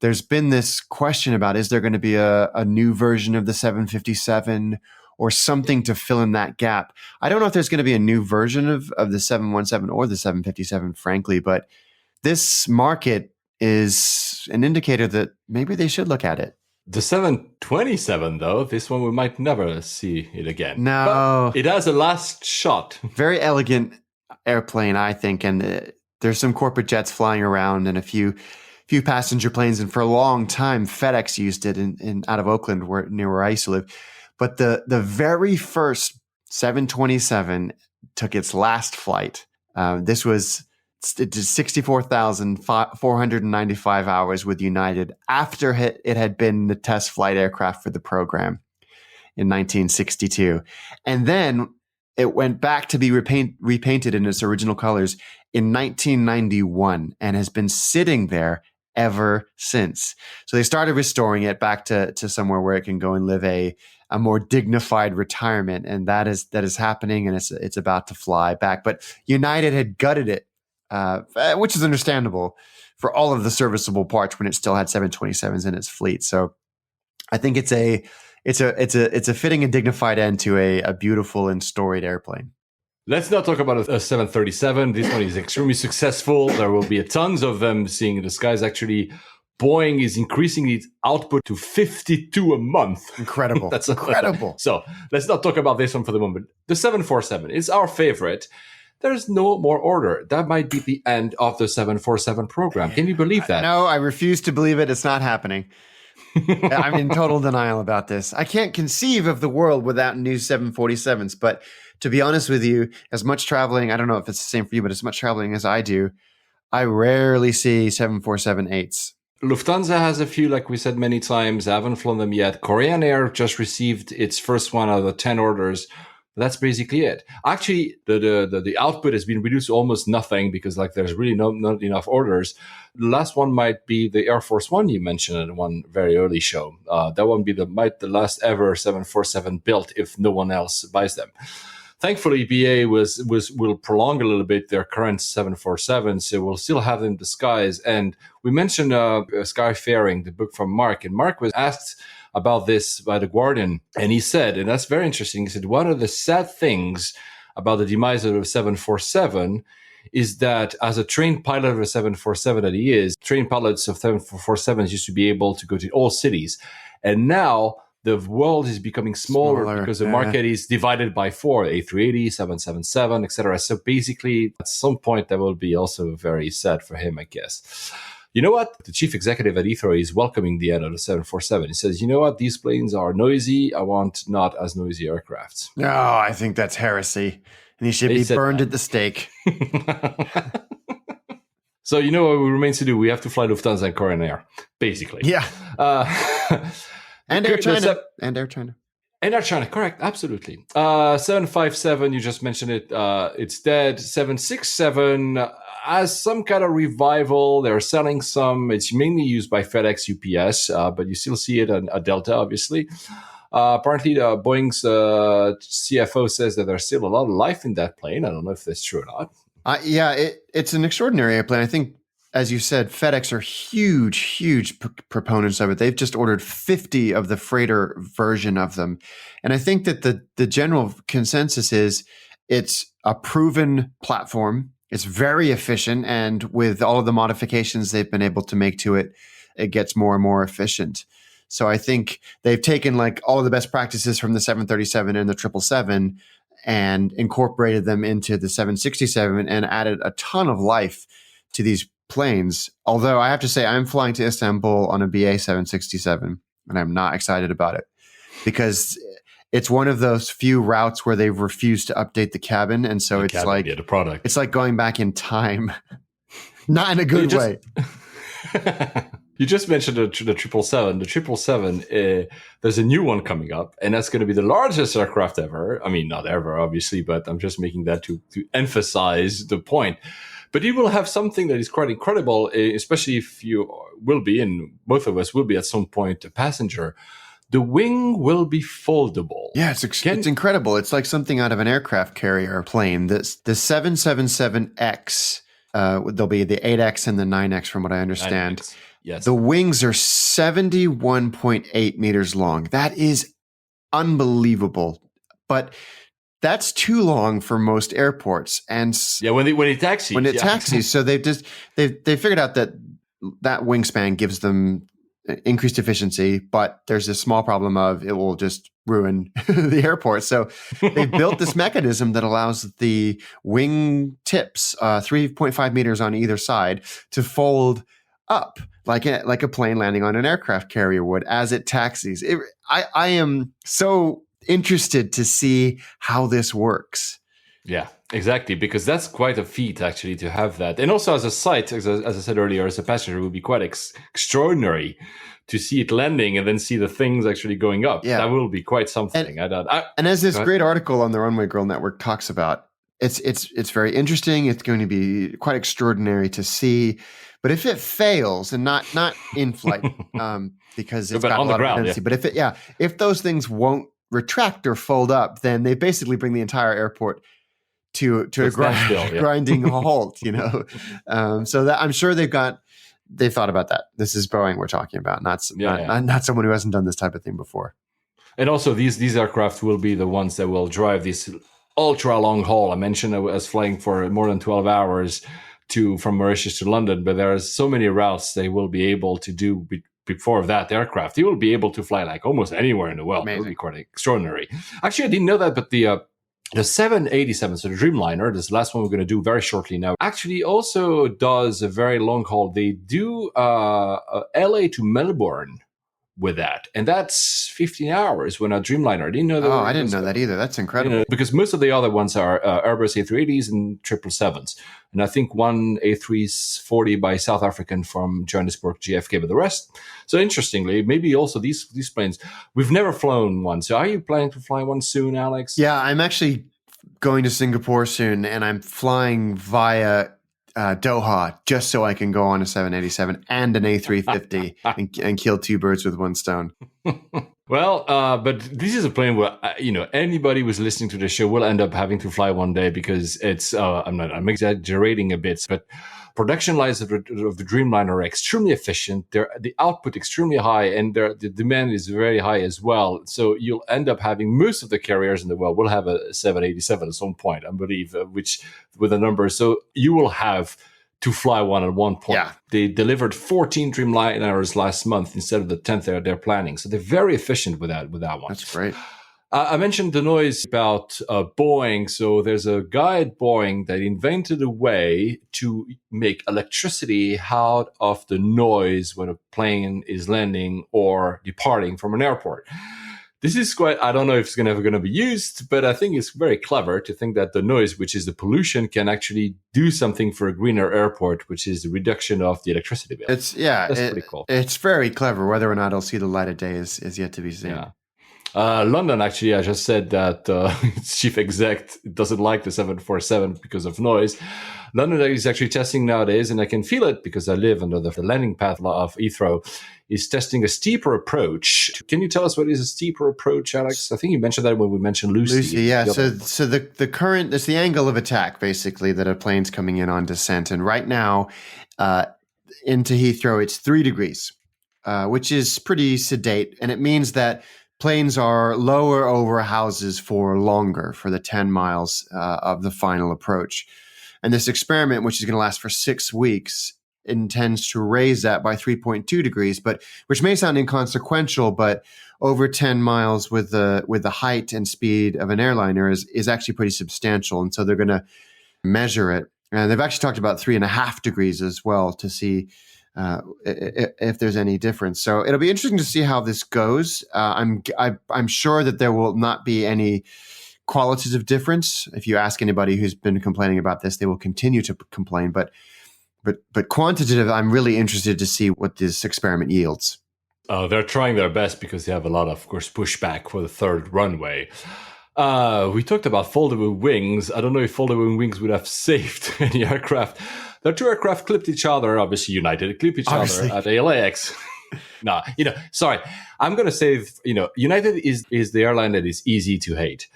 there's been this question about, is there going to be a new version of the 757 or something to fill in that gap? I don't know if there's going to be a new version of the 717 or the 757, frankly, but this market is an indicator that maybe they should look at it. The 727, though, this one we might never see it again. No. But it has a last shot. Very elegant airplane, I think, and there's some corporate jets flying around and a few passenger planes, and for a long time FedEx used it in out of Oakland, near where I used to live. But the very first 727 took its last flight. This was 64,495 hours with United after it had been the test flight aircraft for the program in 1962. And then it went back to be repainted in its original colors in 1991 and has been sitting there ever since. So they started restoring it back to somewhere where it can go and live a more dignified retirement. And that is happening, and it's about to fly back. But United had gutted it, which is understandable for all of the serviceable parts when it still had 727s in its fleet. So I think it's a fitting and dignified end to a beautiful and storied airplane. Let's not talk about a 737. This one is extremely successful. There will be tons of them seeing in the skies. Actually, Boeing is increasing its output to 52 a month. Incredible. That's incredible. So let's not talk about this one for the moment. The 747 is our favorite. there's no more order. That might be the end of the 747 program. Can you believe that? No, I refuse to believe it. It's not happening. I'm in total denial about this. I can't conceive of the world without new 747s. But to be honest with you, as much traveling, I don't know if it's the same for you, but as much traveling as I do, I rarely see 747-8s. Lufthansa has a few, like we said many times. I haven't flown them yet. Korean Air just received its first one out of the 10 orders. That's basically it. Actually, the output has been reduced to almost nothing because like there's really not enough orders. The last one might be the Air Force One you mentioned in one very early show. That one be the last ever 747 built if no one else buys them. Thankfully, BA will prolong a little bit their current 747, so we'll still have them in the skies. And we mentioned Skyfaring, the book from Mark, and Mark was asked about this by The Guardian, and he said, and that's very interesting, he said, one of the sad things about the demise of the 747 is that as a trained pilot of a 747 that he is, trained pilots of 747s used to be able to go to all cities. And now the world is becoming smaller because the market is divided by 4, A380, 777, etc. So basically, at some point, that will be also very sad for him, I guess. You know what? The chief executive at Heathrow is welcoming the end of the 747. He says, you know what? These planes are noisy. I want not as noisy aircrafts. No, I think that's heresy. And he should be burned at the stake. So you know what remains to do? We have to fly Lufthansa and Korean Air, basically. Yeah. And Air China. And Air China. And Air China, correct, absolutely. 757, you just mentioned it, it's dead. 767 has some kind of revival. They're selling some. It's mainly used by FedEx, UPS, but you still see it at Delta, obviously. Apparently, Boeing's CFO says that there's still a lot of life in that plane. I don't know if that's true or not. Yeah, it's an extraordinary airplane. I think, as you said, FedEx are huge proponents of it. They've just ordered 50 of the freighter version of them. And I think that the general consensus is it's a proven platform. It's very efficient. And with all of the modifications they've been able to make to it, it gets more and more efficient. So I think they've taken like all of the best practices from the 737 and the 777 and incorporated them into the 767 and added a ton of life to these planes. Although I have to say, I'm flying to Istanbul on a BA 767, and I'm not excited about it because it's one of those few routes where they've refused to update the cabin, and so it's like the product. It's like going back in time, not in a good way. You just mentioned the 777. The 777, there's a new one coming up, and that's going to be the largest aircraft ever. I mean, not ever, obviously, but I'm just making that to emphasize the point. But it will have something that is quite incredible, especially if you will be, and both of us will be at some point, a passenger. The wing will be foldable. Yeah, it's incredible. It's like something out of an aircraft carrier plane. The 777X, there'll be the 8X and the 9X from what I understand. 9X. Yes. The wings are 71.8 meters long. That is unbelievable. But that's too long for most airports. And yeah, when it taxis. When it taxis. So they figured out that wingspan gives them increased efficiency, but there's this small problem of it will just ruin the airport. So they built this mechanism that allows the wing tips, 3.5 meters on either side, to fold up like a plane landing on an aircraft carrier would as it taxis. I am so interested to see how this works. Yeah, exactly, because that's quite a feat actually to have that. And also as a sight, as I said earlier, as a passenger, it would be quite extraordinary to see it landing and then see the things actually going up. Yeah. That will be quite something. And as this great article on the Runway Girl Network talks about, it's very interesting. It's going to be quite extraordinary to see. But if it fails, and not in flight, because it's got a lot of tendency, but if those things won't retract or fold up, then they basically bring the entire airport to a grinding halt, so that I'm sure they've thought about that. This is Boeing we're talking about, not someone who hasn't done this type of thing before. And also these aircraft will be the ones that will drive this ultra long haul. I mentioned I was flying for more than 12 hours from Mauritius to London, but there are so many routes they will be able to do before that aircraft. They will be able to fly like almost anywhere in the world. It will be quite extraordinary. Actually, I didn't know that, but the The 787, so the Dreamliner, this is the last one we're going to do very shortly now, actually also does a very long haul. They do LA to Melbourne with that, and that's 15 hours when a Dreamliner. I didn't know that. Oh, I didn't know that either. That's incredible. Because most of the other ones are Airbus A380s and 777s, and I think one A340 by South African from Johannesburg GFK, but the rest. So interestingly, maybe also these planes, we've never flown one. So are you planning to fly one soon, Alex? Yeah, I'm actually going to Singapore soon, and I'm flying via Doha just so I can go on a 787 and an A350 and kill two birds with one stone. Well, but this is a plane where anybody who's listening to the show will end up having to fly one day, because it's I'm exaggerating a bit, but production lines of the Dreamliner are extremely efficient. The output extremely high, and the demand is very high as well. So you'll end up having most of the carriers in the world will have a 787 at some point, I believe, which with a number. So you will have to fly one at one point. Yeah. They delivered 14 Dreamliners last month instead of the 10th they're planning. So they're very efficient with that one. That's great. I mentioned the noise about Boeing. So there's a guy at Boeing that invented a way to make electricity out of the noise when a plane is landing or departing from an airport. This is quite, I don't know if it's going to be used, but I think it's very clever to think that the noise, which is the pollution, can actually do something for a greener airport, which is the reduction of the electricity bill. That's pretty cool. It's very clever. Whether or not it'll see the light of day is yet to be seen. Yeah. London, actually, I just said that its chief exec doesn't like the 747 because of noise. London is actually testing nowadays, and I can feel it because I live under the landing path of Heathrow, is testing a steeper approach. Can you tell us what is a steeper approach, Alex? I think you mentioned that when we mentioned Lucy. Yeah. So the current, it's the angle of attack, basically, that a plane's coming in on descent. And right now, into Heathrow, it's 3 degrees, which is pretty sedate. And it means that planes are lower over houses for longer, for the 10 miles of the final approach. And this experiment, which is going to last for 6 weeks, intends to raise that by 3.2 degrees, but which may sound inconsequential, but over 10 miles with the height and speed of an airliner is actually pretty substantial. And so they're going to measure it. And they've actually talked about 3.5 degrees as well to see if there's any difference. So it'll be interesting to see how this goes. I'm sure that there will not be any qualitative difference. If you ask anybody who's been complaining about this, they will continue to complain. But quantitative, I'm really interested to see what this experiment yields. They're trying their best because they have a lot of course, pushback for the third runway. We talked about foldable wings. I don't know if foldable wings would have saved any aircraft. The 2 aircraft clipped each other, obviously United clipped each other at LAX. No, sorry. I'm going to say, United is the airline that is easy to hate.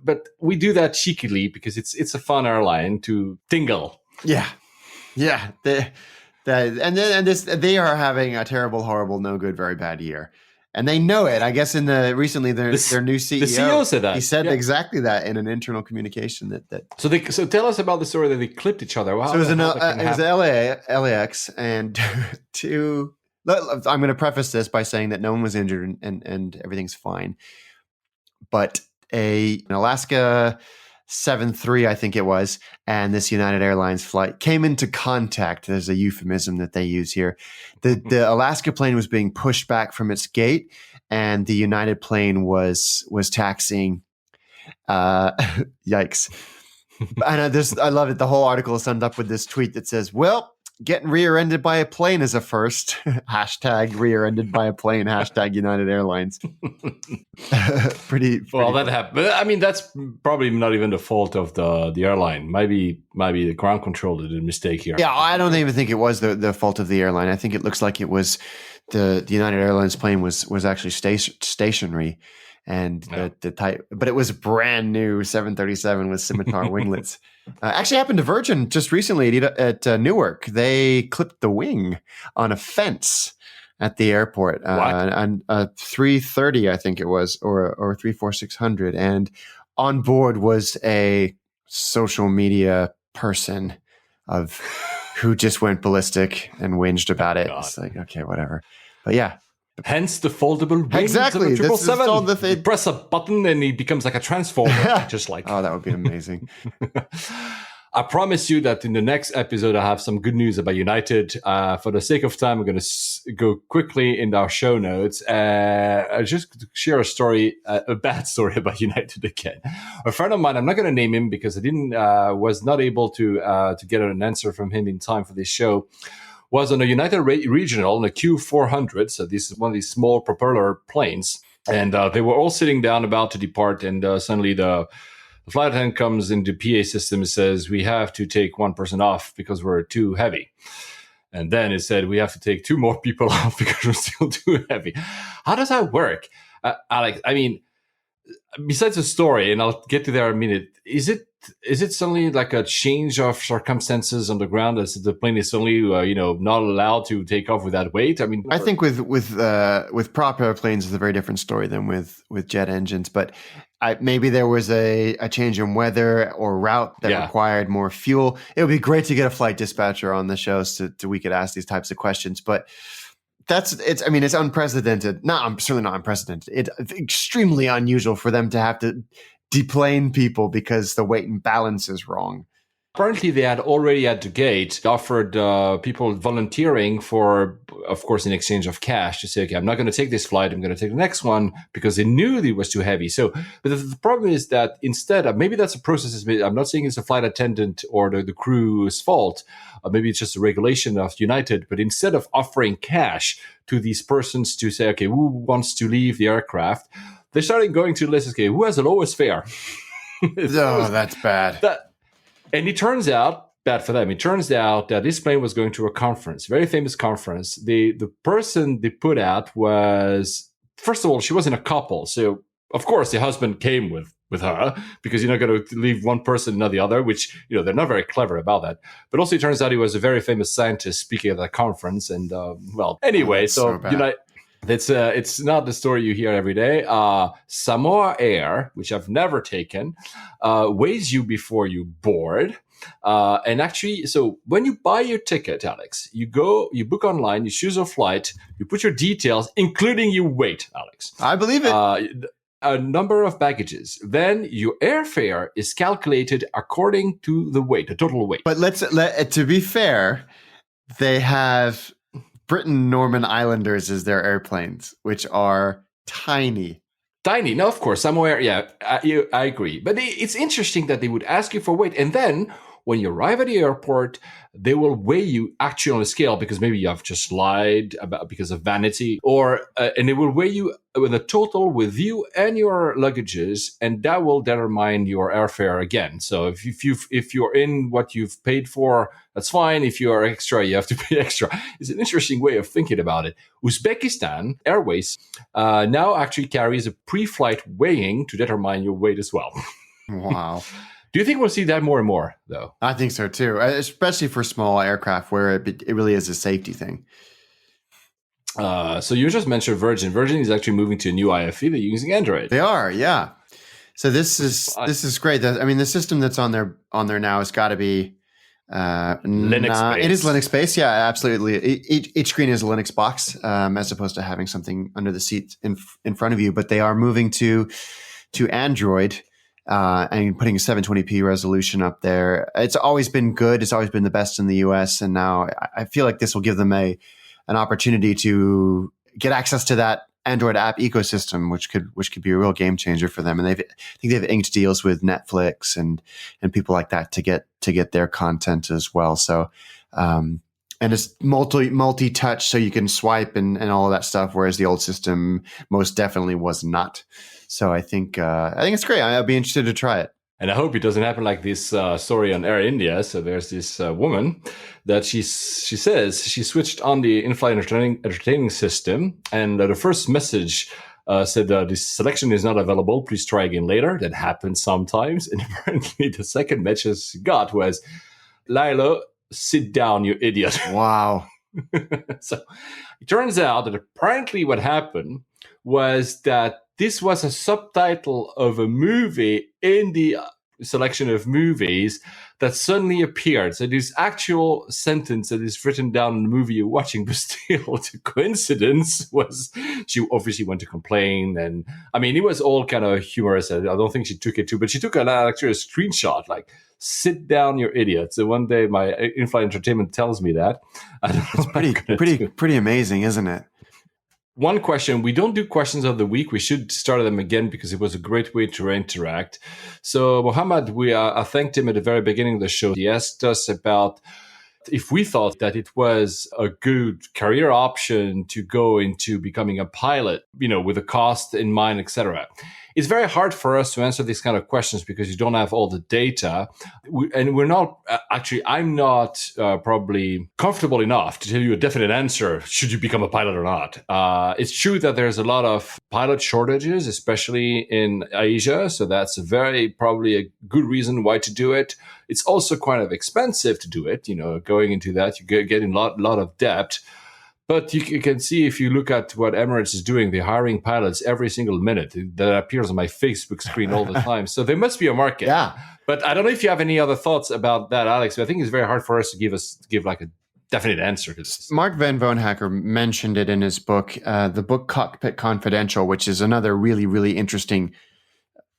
But we do that cheekily because it's a fun airline to tingle. Yeah. Yeah. They are having a terrible, horrible, no good, very bad year. And they know it. I guess recently their new CEO, the CEO said that. He said exactly that in an internal communication that. So tell us about the story that they clipped each other. So it was LAX and two. I'm going to preface this by saying that no one was injured and everything's fine. But an Alaska 7-3, I think it was, and this United Airlines flight came into contact. There's a euphemism that they use here. The Alaska plane was being pushed back from its gate, and the United plane was taxiing. Yikes. And I love it. The whole article is summed up with this tweet that says, well, getting rear-ended by a plane is a first. Hashtag rear-ended by a plane. Hashtag United Airlines. Pretty well, that happened. I mean, that's probably not even the fault of the airline. Maybe the ground controller did a mistake here. Yeah, I don't even think it was the fault of the airline. I think it looks like it was the United Airlines plane was actually stationary. And the type, but it was a brand new 737 with scimitar winglets. Actually happened to Virgin just recently at Newark. They clipped the wing on a fence at the airport on 330, I think it was, or 34600. And on board was a social media person who just went ballistic and whinged about it. It's like, okay, whatever. But yeah. Hence the foldable wings Exactly. of the This is all 777. the thing. You press a button and he becomes like a transformer, just like. Oh, that would be amazing. I promise you that in the next episode, I have some good news about United. For the sake of time, I'm going to go quickly in our show notes. I'll just share a story, a bad story about United again. A friend of mine, I'm not going to name him because I was not able to get an answer from him in time for this show, was on a United Regional on a Q400. So this is one of these small propeller planes. And they were all sitting down about to depart. And suddenly the flight attendant comes into the PA system and says, we have to take one person off because we're too heavy. And then it said, we have to take two more people off because we're still too heavy. How does that work? Alex, I mean, besides the story, and I'll get to there in a minute, is it suddenly like a change of circumstances on the ground as the plane is suddenly not allowed to take off with that weight? I mean, I think with prop airplanes is a very different story than with jet engines, but maybe there was a change in weather or route that required more fuel. It would be great to get a flight dispatcher on the show so we could ask these types of questions, but it's unprecedented. Certainly not unprecedented. It's extremely unusual for them to have to deplane people because the weight and balance is wrong. Apparently, they had already at the gate offered people volunteering for, of course, in exchange of cash to say, okay, I'm not going to take this flight. I'm going to take the next one because they knew it was too heavy. So, but the problem is that instead, maybe that's a process. I'm not saying it's a flight attendant or the crew's fault. Maybe it's just a regulation of United. But instead of offering cash to these persons to say, okay, who wants to leave the aircraft, they started going to the list. Okay, who has the lowest fare? Oh, that's bad. And it turns out, bad for them, it turns out that this plane was going to a conference, very famous conference. The person they put out was, first of all, she wasn't a couple. So, of course, the husband came with her because you're not going to leave one person and not the other, which, they're not very clever about that. But also it turns out he was a very famous scientist speaking at that conference. And, anyway, it's not the story you hear every day. Samoa Air, which I've never taken, weighs you before you board. And actually, so when you buy your ticket, Alex, you book online, you choose a flight, you put your details, including your weight, Alex. I believe it. A number of baggages. Then your airfare is calculated according to the weight, the total weight. But to be fair, they have Britain Norman Islanders as their airplanes, which are tiny. Tiny. No, of course, somewhere. Yeah, I agree. But it's interesting that they would ask you for weight. And then when you arrive at the airport, they will weigh you actually on a scale because maybe you have just lied because of vanity, and they will weigh you with a total with you and your luggages, and that will determine your airfare again. So if you're in what you've paid for, that's fine. If you are extra, you have to pay extra. It's an interesting way of thinking about it. Uzbekistan Airways now actually carries a pre-flight weighing to determine your weight as well. Wow. Do you think we'll see that more and more, though? I think so, too, especially for small aircraft where it really is a safety thing. So you just mentioned Virgin. Virgin is actually moving to a new IFE. They're using Android. They are, yeah. So this is great. I mean, the system that's on there now has got to be Linux-based. It is Linux-based, yeah, absolutely. Each screen is a Linux box, as opposed to having something under the seat in front of you. But they are moving to Android. And putting a 720p resolution up there. It's always been good. It's always been the best in the US. And now I feel like this will give them an opportunity to get access to that Android app ecosystem, which could be a real game changer for them. And I think they've inked deals with Netflix and people like that to get their content as well. So, and it's multi-touch, so you can swipe and all of that stuff, whereas the old system most definitely was not. So I think it's great. I'll be interested to try it. And I hope it doesn't happen like this story on Air India. So there's this woman that she says she switched on the in-flight entertaining system, and the first message said this selection is not available. Please try again later. That happens sometimes. And apparently the second message she got was, Lilo, sit down, you idiot. Wow. So it turns out that apparently what happened was that this was a subtitle of a movie in the selection of movies that suddenly appeared. So this actual sentence that is written down in the movie you're watching, but still the coincidence was she obviously went to complain. And I mean, it was all kind of humorous. I don't think she took it too, but she took actually a screenshot, like, sit down, you idiot. So one day my in-flight entertainment tells me that. It's pretty amazing, isn't it? One question, we don't do questions of the week. We should start them again because it was a great way to interact. So Mohammed, I thanked him at the very beginning of the show. He asked us about if we thought that it was a good career option to go into becoming a pilot, with the cost in mind, etc. It's very hard for us to answer these kind of questions because you don't have all the data. We're not, I'm not probably comfortable enough to tell you a definite answer, should you become a pilot or not. It's true that there's a lot of pilot shortages, especially in Asia. So that's probably a good reason why to do it. It's also kind of expensive to do it. Going into that, you get in a lot of debt. But you can see if you look at what Emirates is doing, they're hiring pilots every single minute. That appears on my Facebook screen all the time. So there must be a market. Yeah. But I don't know if you have any other thoughts about that, Alex. But I think it's very hard for us to give like a definite answer to this. Mark Van Voonhacker mentioned it in his book, the book Cockpit Confidential, which is another really, really interesting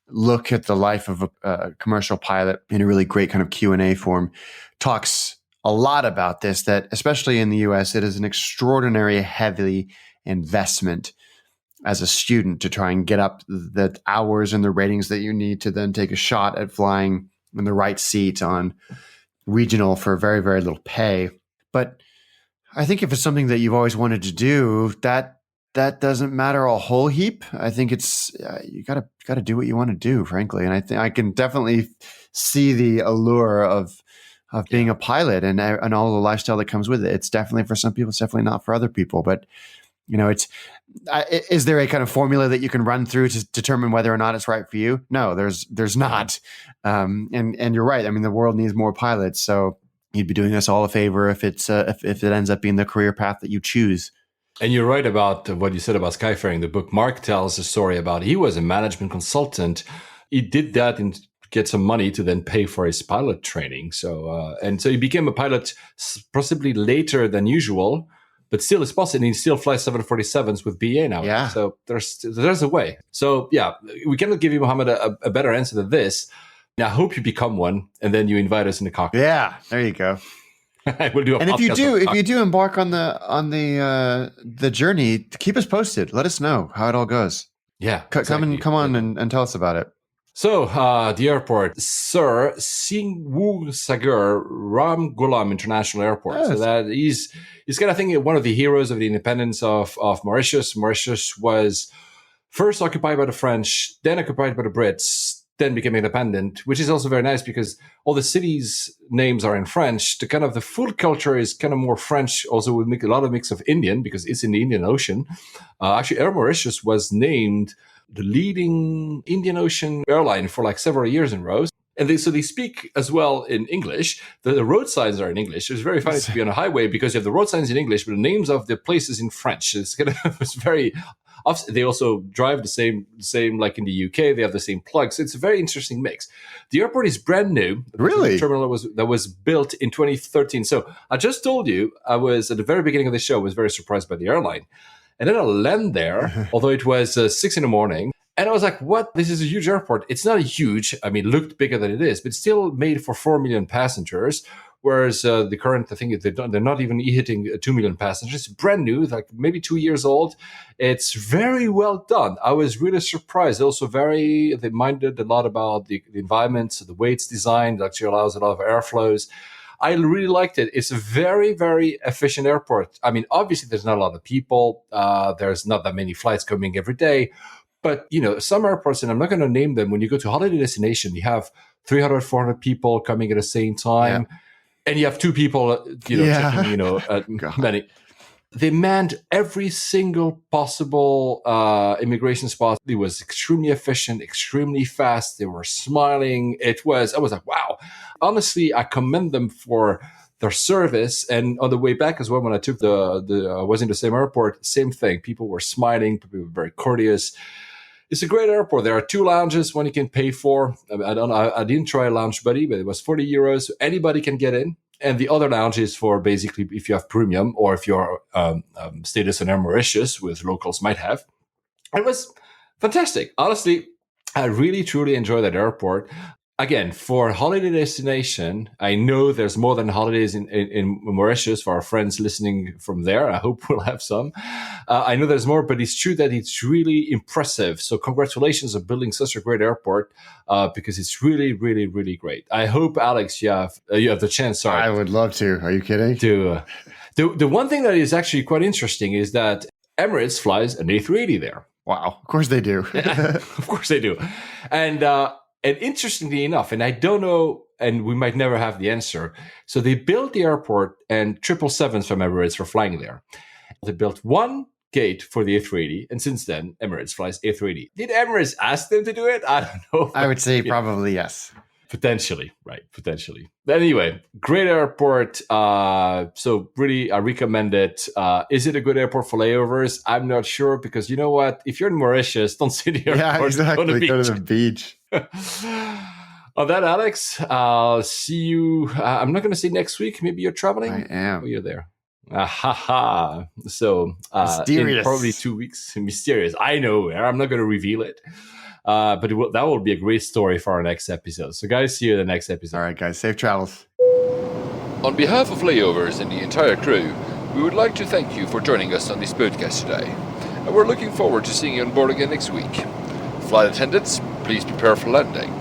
look at the life of a commercial pilot in a really great kind of Q&A form. Talks a lot about this, that especially in the US, it is an extraordinary heavy investment as a student to try and get up the hours and the ratings that you need to then take a shot at flying in the right seat on regional for very, very little pay. But I think if it's something that you've always wanted to do, that doesn't matter a whole heap. I think it's you gotta do what you want to do, frankly. And I think I can definitely see the allure of being a pilot and all the lifestyle that comes with it. It's definitely for some people, it's definitely not for other people. But, is there a kind of formula that you can run through to determine whether or not it's right for you? No, there's not. And you're right. I mean, the world needs more pilots. So you'd be doing us all a favor if it ends up being the career path that you choose. And you're right about what you said about skyfaring. The book Mark tells a story about he was a management consultant. He did that and get some money to then pay for his pilot training. So he became a pilot possibly later than usual, but still it's possible. And he still flies 747s with BA now. Yeah. So there's a way. So yeah, we cannot give you, Mohammed, a better answer than this. Now, I hope you become one, and then you invite us in the cockpit. Yeah, there you go. We'll do a and podcast if you do embark on the journey, keep us posted. Let us know how it all goes. Yeah, come on and tell us about it. So, the airport, Sir Singhu Sagar Ram Ghulam International Airport. Yes. So that he's kind of thinking one of the heroes of the independence of Mauritius. Mauritius was first occupied by the French, then occupied by the Brits, then became independent, which is also very nice because all the cities' names are in French. The food culture is kind of more French, also with a lot of mix of Indian because it's in the Indian Ocean. Actually, Air Mauritius was named the leading Indian Ocean airline for like several years in a row. And they speak as well in English. The road signs are in English. It's very funny to be on a highway because you have the road signs in English, but the names of the places in French. It's very. They also drive the same like in the UK. They have the same plugs. It's a very interesting mix. The airport is brand new. Really? The terminal that was built in 2013. So I just told you, I was at the very beginning of the show, I was very surprised by the airline. And then I land there, although it was 6 a.m. And I was like, what? This is a huge airport. It's not huge. I mean, it looked bigger than it is, but still made for 4 million passengers. Whereas the current, I think they're not even hitting 2 million passengers. It's brand new, like maybe 2 years old. It's very well done. I was really surprised. Also they minded a lot about the environment, so the way it's designed. It actually allows a lot of airflows. I really liked it. It's a very, very efficient airport. I mean, obviously, there's not a lot of people. There's not that many flights coming every day. But, some airports, and I'm not going to name them, when you go to a holiday destination, you have 300, 400 people coming at the same time. Yeah. And you have two people, checking, many. They manned every single possible immigration spot. It was extremely efficient, extremely fast. They were smiling. I was like, wow. Honestly, I commend them for their service. And on the way back as well, when I took I was in the same airport, same thing. People were smiling. People were very courteous. It's a great airport. There are 2 lounges, one you can pay for. I didn't try Lounge Buddy, but it was 40 euros. So anybody can get in. And the other lounge is for basically if you have premium or if your status in Mauritius, with locals might have. It was fantastic. Honestly, I really, truly enjoyed that airport. Again, for a holiday destination, I know there's more than holidays in Mauritius for our friends listening from there. I hope we'll have some. I know there's more, but it's true that it's really impressive. So congratulations on building such a great airport because it's really, really, really great. I hope, Alex, you have the chance. Sorry, I would love to. Are you kidding? The one thing that is actually quite interesting is that Emirates flies an A380 there. Wow. Of course they do. Of course they do. And interestingly enough, and I don't know, and we might never have the answer. So they built the airport and 777s from Emirates were flying there. They built one gate for the A380, and since then, Emirates flies A380. Did Emirates ask them to do it? I don't know. I would say probably yes. Potentially, right? Potentially. But anyway, great airport. So really, I recommend it. Is it a good airport for layovers? I'm not sure because you know what? If you're in Mauritius, don't see the airport. Yeah, exactly. Go to the beach. On that, Alex, I'll see you. I'm not going to say next week. Maybe you're traveling. I am. Oh, you're there. So mysterious. In probably 2 weeks. Mysterious. I know where. I'm not going to reveal it. But that will be a great story for our next episode. So, guys, see you in the next episode. All right, guys. Safe travels. On behalf of Layovers and the entire crew, we would like to thank you for joining us on this podcast today. And we're looking forward to seeing you on board again next week. Flight attendants, please prepare for landing.